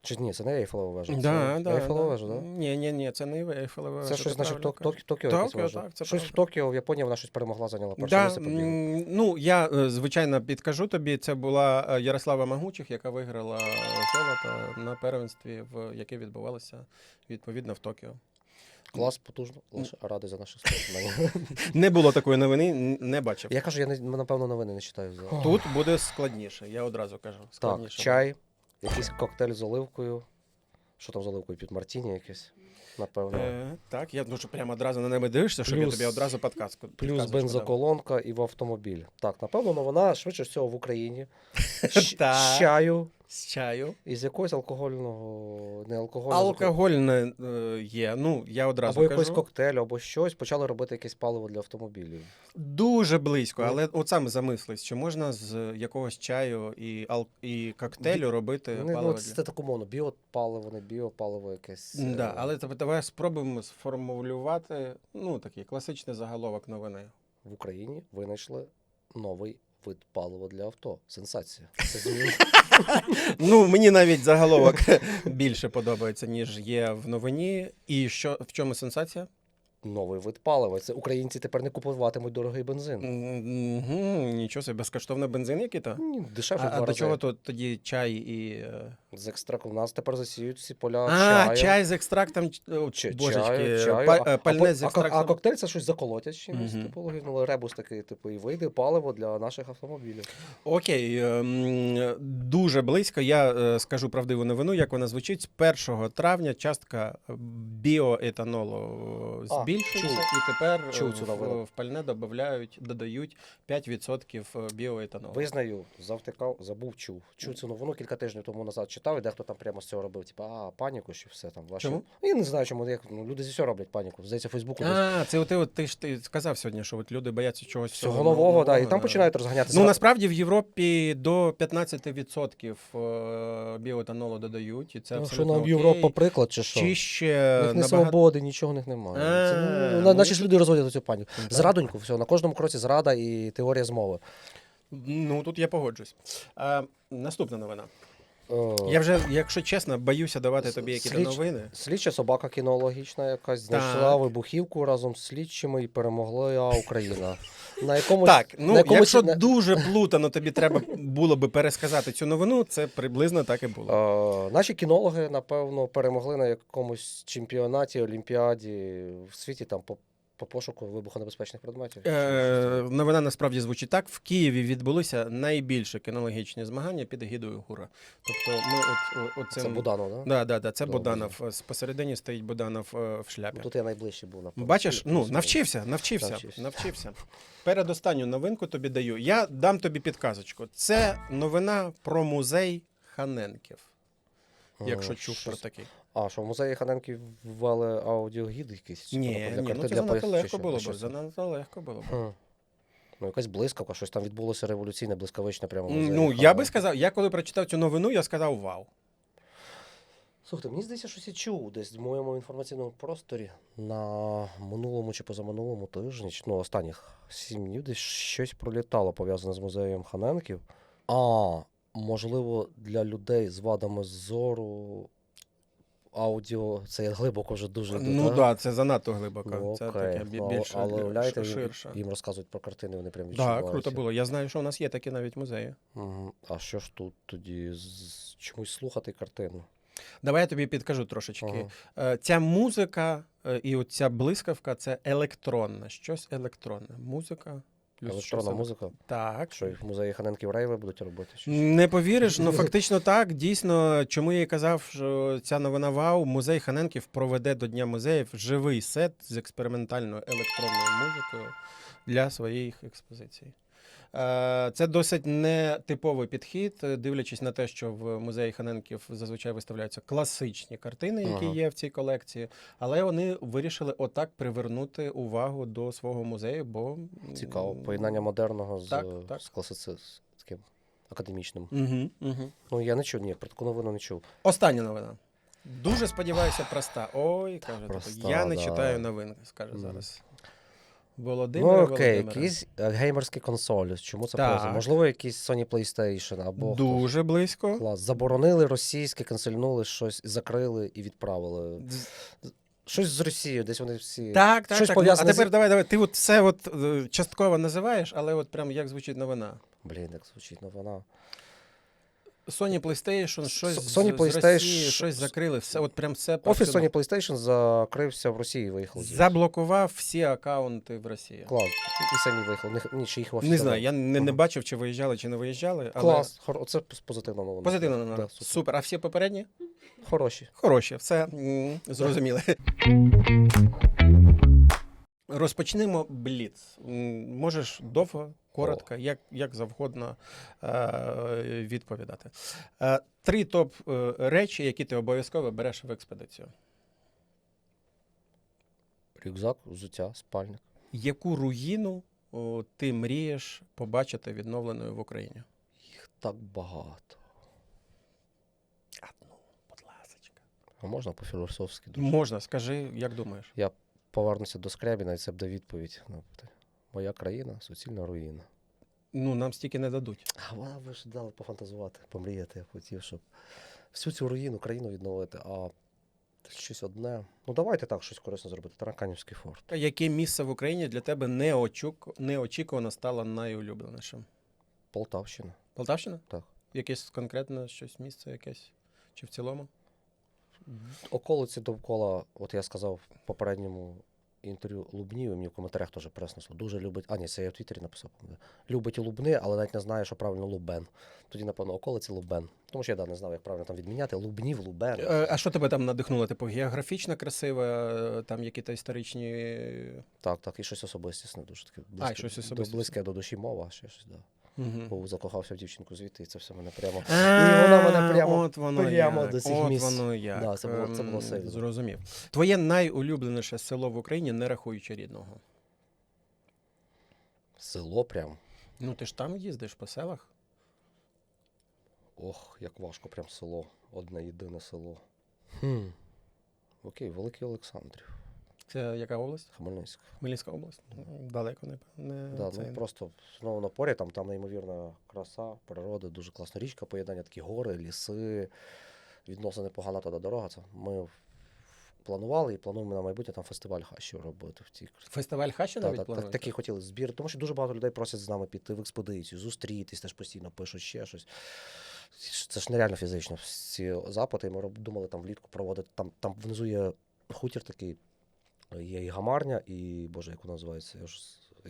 Чи ні, це не Ейфелева вежа? Це Ейфелева вежа, так? Ні, це не Ейфелева вежа. Це щось, значить, Токіо Токіо, якась вежа. так, це Щось правда. в Токіо, в Японії вона щось перемогла, зайняла перше Да, місце по бігу. ну, я, звичайно, підкажу тобі, це була Ярослава Магучих, яка виграла золото на первенстві, яке відбувалося, відповідно, в Токіо. Клас, потужно. Лише радий за наших спортсменів. Не було такої новини, не бачив. Я кажу, напевно, новини не читаю. Тут буде складніше, я одразу кажу. Так, Складніше. чай, якийсь коктейль з оливкою. Що там з оливкою? Під мартіні якесь, напевно. Так, я дуже прямо одразу на небо дивишся, щоб я Плюс- тобі одразу підказку. Плюс підказочку бензоколонка і в автомобіль. Так, напевно, новина швидше всього в Україні. Так. З чаю дав. З чаю. і з якогось алкогольного, не алкогольного. Алкогольне є, ну, я одразу Або кажу. якийсь коктейль, або щось, почали робити якесь паливо для автомобілів. Дуже близько, Ну. але от саме замислись, чи можна з якогось чаю і коктейлю робити паливо для... Це так умовно, біопаливо, не біопаливо якесь. Да, але давай спробуємо сформулювати, ну, такий класичний заголовок новини. В Україні винайшли новий вид палива для авто. Сенсація. Це зміни. Ну, мені навіть заголовок більше подобається, ніж є в новині. І що, в чому сенсація? Новий вид палива. Це українці тепер не купуватимуть дорогий бензин. Нічого собі, безкоштовний бензин який-то? Ні, дешевше в А два до рази. чого тут тоді чай і... З екстракту. У нас тепер засіють всі поля А, чаю. чай з екстрактом, божечки, чаю. пальне з А екстрактом. коктейль це щось заколотять чимось, Мгм. типу, ну, ребус такий, типу, і вийде паливо для наших автомобілів. Окей, дуже близько. Я скажу правдиву новину, як вона звучить. З 1 травня частка біоетанолу збільшується, чув. і тепер Чув цю новину. в пальне додають 5% біоетанолу. Визнаю, завтикав, забув, чув. Чув цю новину кілька тижнів тому назад читав, і дехто там прямо з цього робив, типу, паніку, що все там. Ваші... Чому? Я не знаю, чому люди зі всього роблять паніку. Здається, Фейсбуку десь. А, це ти сказав сьогодні, що от люди бояться чогось Всього нового, да, і там починають розганяти. Ну, насправді в Європі до 15% біоетанолу додають, і це Ну, що абсолютно нам окей. Європа приклад, чи що? Чи У ще них не набагато... свободи, нічого в них немає. Це Наші ж люди розводять цю паніку. Зрадоньку, все, на кожному кроці зрада і теорія змови. Ну, тут я погоджусь. Наступна новина. Е, Я вже, якщо чесно, боюся давати тобі якісь новини. Слідча собака кінологічна якась знайшла Так. вибухівку разом з слідчими і перемогла Україна. На якомусь, Так, ну, на якомусь якщо дуже плутано тобі треба було би пересказати цю новину, це приблизно так і було. Наші кінологи, напевно, перемогли на якомусь чемпіонаті, олімпіаді в світі там по пошуку вибухонебезпечних предметів. Новина насправді звучить так. В Києві відбулися найбільші кінологічні змагання під егідою ГУРа. Тобто ми Це Буданов, так? Да, це Добре. Буданов. Посередині стоїть Буданов в шляпі. Тут я найближчий був, напевно. Бачиш, ну, Плюс-мінус. навчився. Передостанню новинку тобі даю. Я дам тобі підказочку. Це новина про музей Ханенків. Якщо чув про такий. А, що в музеї Ханенків ввели аудіогід якийсь? Чи Ні, для ну карти, це для занадто поїзд, чи легко що? було А б. що це? Занадто легко було б. Ну, якась блискавка, щось там відбулося революційне, блискавичне прямо в музеї. Ну, я би Ханенків. сказав, я коли прочитав цю новину, я сказав вау. Слухайте, мені здається, щось я чув десь в моєму інформаційному просторі на минулому чи позаминулому тижні, ну, останніх 7 днів десь щось пролітало пов'язане з музеєм Ханенків. Можливо, для людей з вадами зору аудіо, це я глибоко вже дуже йду, Ну так, та? це занадто глибоко. Ну, Це окей. таке Ну, більше але уявляєте, ширше. їм розказують про картини, вони прям відчувають. Так, круто було. Я знаю, що у нас є такі навіть музеї. Мгм. А що ж тут тоді чомусь слухати картину? Давай я тобі підкажу трошечки. Ага. Ця музика і оця блискавка це електронна, щось електронне. Музика. Плюс Електронна щось музика? Так. Що їх в музеї Ханенків рейви будуть робити? Чи що? Не повіриш, ну фактично так. Дійсно, чому я і казав, що ця новина вау, музей Ханенків проведе до Дня музеїв живий сет з експериментальною електронною музикою для своїх експозицій. Це досить нетиповий підхід, дивлячись на те, що в музеї Ханенків зазвичай виставляються класичні картини, які Ага. є в цій колекції, але вони вирішили отак привернути увагу до свого музею, бо Цікаво. Поєднання модерного Так. з класицистським, академічним. Угу. Ну, я не чув, ні, про таку новину не чув. Остання новина. Дуже сподіваюся, проста. Ой, каже, проста, я не да. читаю новин, скаже Мгм. зараз. Володимир Ну, окей, Володимире. якісь геймерські консолі. Чому це Так. пов'язано? Можливо, якісь Sony PlayStation або Дуже близько. хтось. Клас. Заборонили російське, канцельнули щось, закрили і відправили. Щось з Росією, десь вони всі. Так, Щось так. Ну, а пов'язане з- тепер давай. Ти от все от частково називаєш, але от прям як звучить новина. Блін, як звучить новина. Sony PlayStation, щось Sony з PlayStation, Росії, щось закрили. Все, от прям все Офіс повсюди. Sony PlayStation закрився в Росії, виїхав. звідси. Заблокував всі акаунти в Росії. Клас. І самі виїхали. Ні, чи їх в офісі Не знаю, я не Ага. бачив, чи виїжджали, чи не виїжджали. Але... Клас. Оце позитивна новина. Позитивно новина. Да, супер. Супер. А всі попередні? Хороші. Хороші, все зрозуміли. Розпочнемо бліц. Можеш довго, коротко, як завгодно відповідати. 3 топ речі, які ти обов'язково береш в експедицію. Рюкзак, взуття, спальник. Яку руїну ти мрієш побачити відновленою в Україні? Їх так багато. Одну, будь ласочка. А можна по-філософськи дуже? Можна, скажи, як думаєш? Я повернуся до Скрябіна, і це буде відповідь на питання. Моя країна суцільна руїна. Ну, нам стільки не дадуть. А вона ви ж дали пофантазувати, помріяти. Я хотів, щоб всю цю руїну, країну відновити, а щось одне. Ну давайте так щось корисне зробити. Тараканівський форт. Яке місце в Україні для тебе неочікувано стало найулюбленішим? Полтавщина. Полтавщина? Так. Якесь конкретне щось місце якесь? Чи в цілому? Околиці довкола, от я сказав в попередньому інтерв'ю Лубнів, і мені в коментарях теж переснесло. Дуже любить. А, ні, це я в Твіттері написав. Любить Лубни, але навіть не знає, що правильно Лубен. Тоді, напевно, околиці Лубен. Тому що я не знав, як правильно там відміняти. Лубнів, Лубен. А що тебе там надихнуло? Типу, географічно красиво, там якісь історичні. Так, і щось особистісне дуже таке. Близьке, щось особистісне. близьке до душі мова, ще щось, да. Угу. Бо закохався в дівчинку звідти, і це все мене прямо. І вона мене прямо от воно прямо як, до цих от місць. воно як. Да, це було сильно. Зрозумів. Твоє найулюбленіше село в Україні, не рахуючи рідного. Село прям. Ну, ти ж там їздиш по селах? Ох, як важко, прям село. Одне єдине село. Окей, Великий Олександрів. Це яка область? Хмельницьк. Хмельницька область? Далеко не Да, це. ну просто знову на порі, там неймовірна краса, природа, дуже класна річка, поєднання, такі гори, ліси, відносно непогана туди дорога. Це ми планували і плануємо на майбутнє там фестиваль хащі робити в цій Фестиваль хащі навіть так, плануєте? такі хотіли збір, тому що дуже багато людей просять з нами піти в експедицію, зустрітись, теж постійно пишуть ще щось. Це ж нереально фізично. Ці запити, і ми думали там влітку проводити. Там внизу є хутір такий, є і гамарня, і, боже, як воно називається? Я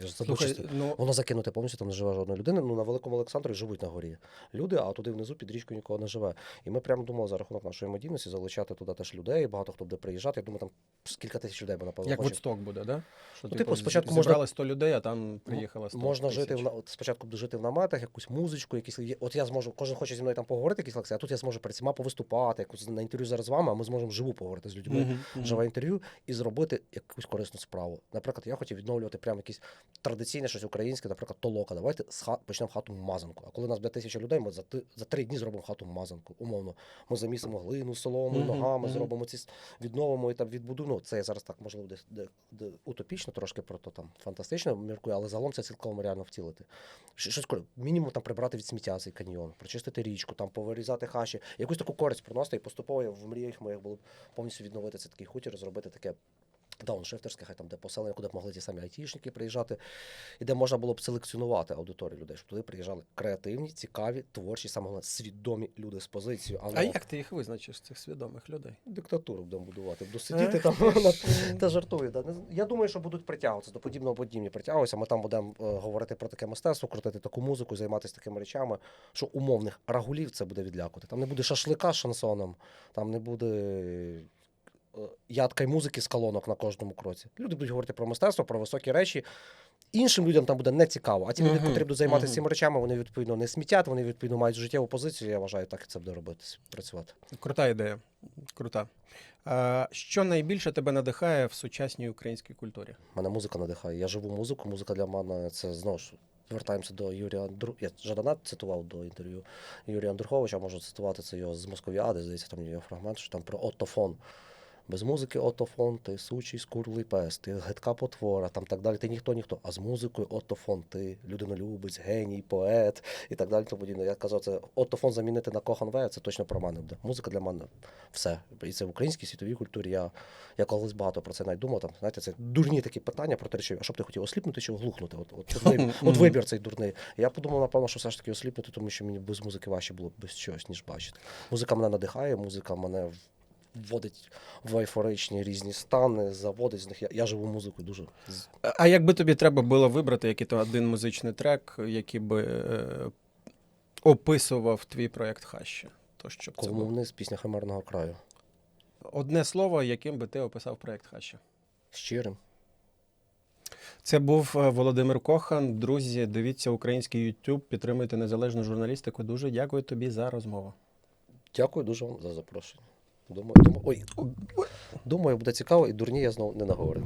ж забув, Слухай, що ну, воно закинуте повністю, там не живе жодної людини. Ну, на Великому Олександрі живуть на горі люди, а туди внизу під річкою нікого не живе. І ми прямо думали за рахунок нашої медійності залучати туди теж людей, багато хто буде приїжджати. Я думаю, там кілька тисяч людей, бо напевно як хоче. Вудсток буде, да? Що, Ну, типу, спочатку зібрали 100 людей, а там приїхало 100 Можна тисяч. жити от спочатку буде жити в наметах, якусь музичку, от я зможу, кожен хоче зі мною там поговорити, якісь лекції, а тут я зможу перед всіма повиступати, якось на інтерв'ю зараз з вами, а ми зможемо вживу поговорити з людьми, живе інтерв'ю і зробити якусь корисну справу. Наприклад, я хотів відновлювати прямо якісь традиційне щось українське, наприклад, толока. Давайте почнемо хату мазанку. А коли у нас буде 1000 людей, ми за 3 дні зробимо хату мазанку. Умовно, ми замісимо глину, солому, ногами, зробимо ці відновимо і там відбудуємо. Ну, це я зараз так можливо де утопічно трошки про то там фантастично міркую, але загалом це цілком реально втілити. Щось мінімум там прибрати від сміття цей каньйон, прочистити річку, там повирізати хащі, якусь таку користь приносити і поступово в мріях моїх було б повністю відновити це такий хутір, зробити таке дауншифтерське, хай там де поселення, куди б могли ті самі айтішники приїжджати, і де можна було б селекціонувати аудиторію людей, щоб туди приїжджали креативні, цікаві, творчі, саме головне, свідомі люди з позицією. А як ти їх визначиш, цих свідомих людей? Диктатуру будемо будувати, буду сидіти там та жартую. Да. Я думаю, що будуть притягуватися до подібного подібні притягуватися. Ми там будемо говорити про таке мистецтво, крутити таку музику, займатися такими речами, що умовних рагулів це буде відлякувати. Там не буде шашлика з шансоном, там не буде ядка й музики з колонок на кожному кроці. Люди будуть говорити про мистецтво, про високі речі. Іншим людям там буде не цікаво. А ті люди, котрі будуть займатися цими речами, вони відповідно не смітять, вони відповідно мають життєву позицію. Я вважаю, так і це буде робити, працювати. Крута ідея. Крута. Що найбільше тебе надихає в сучасній українській культурі? Мене музика надихає. Я живу музику. Музика для мене це знову ж. Звертаємося до Юрія Я Жадана цитував до інтерв'ю Юрія Андруховича, можу цитувати це його з Московіади, здається, там є фрагмент, що там про Отто фон. Без музики Отто фон, ти сучий скурлий пес, ти гидка потвора, там так далі, ти ніхто. А з музикою Отто фон, ти людинолюбець, геній, поет і так далі. Тому подібне. Я казав, це Отто фон замінити на Кохан В, це точно про мене буде. Музика для мене все. І це в українській світовій культурі. Я колись багато про це навіть думав. Там, знаєте, це дурні такі питання про те, а що б ти хотів, осліпнути чи оглухнути? От вибір цей дурний. Я подумав, напевно, що все ж таки осліпнути, тому що мені без музики важче було б без чогось, ніж бачити. Музика мене надихає, музика мене вводить в ейфоричні різні стани, заводить з них. Я живу музикою дуже. А якби тобі треба було вибрати який-то один музичний трек, який би описував твій проєкт Хащі? То що б це Колому було? вниз, пісня Химерного краю. Одне слово, яким би ти описав проєкт Хащі? Щирим. Це був Володимир Кохан. Друзі, дивіться український YouTube, підтримуйте незалежну журналістику. Дуже дякую тобі за розмову. Дякую дуже вам за запрошення. Думаю, буде цікаво і дурні я знову не наговорю.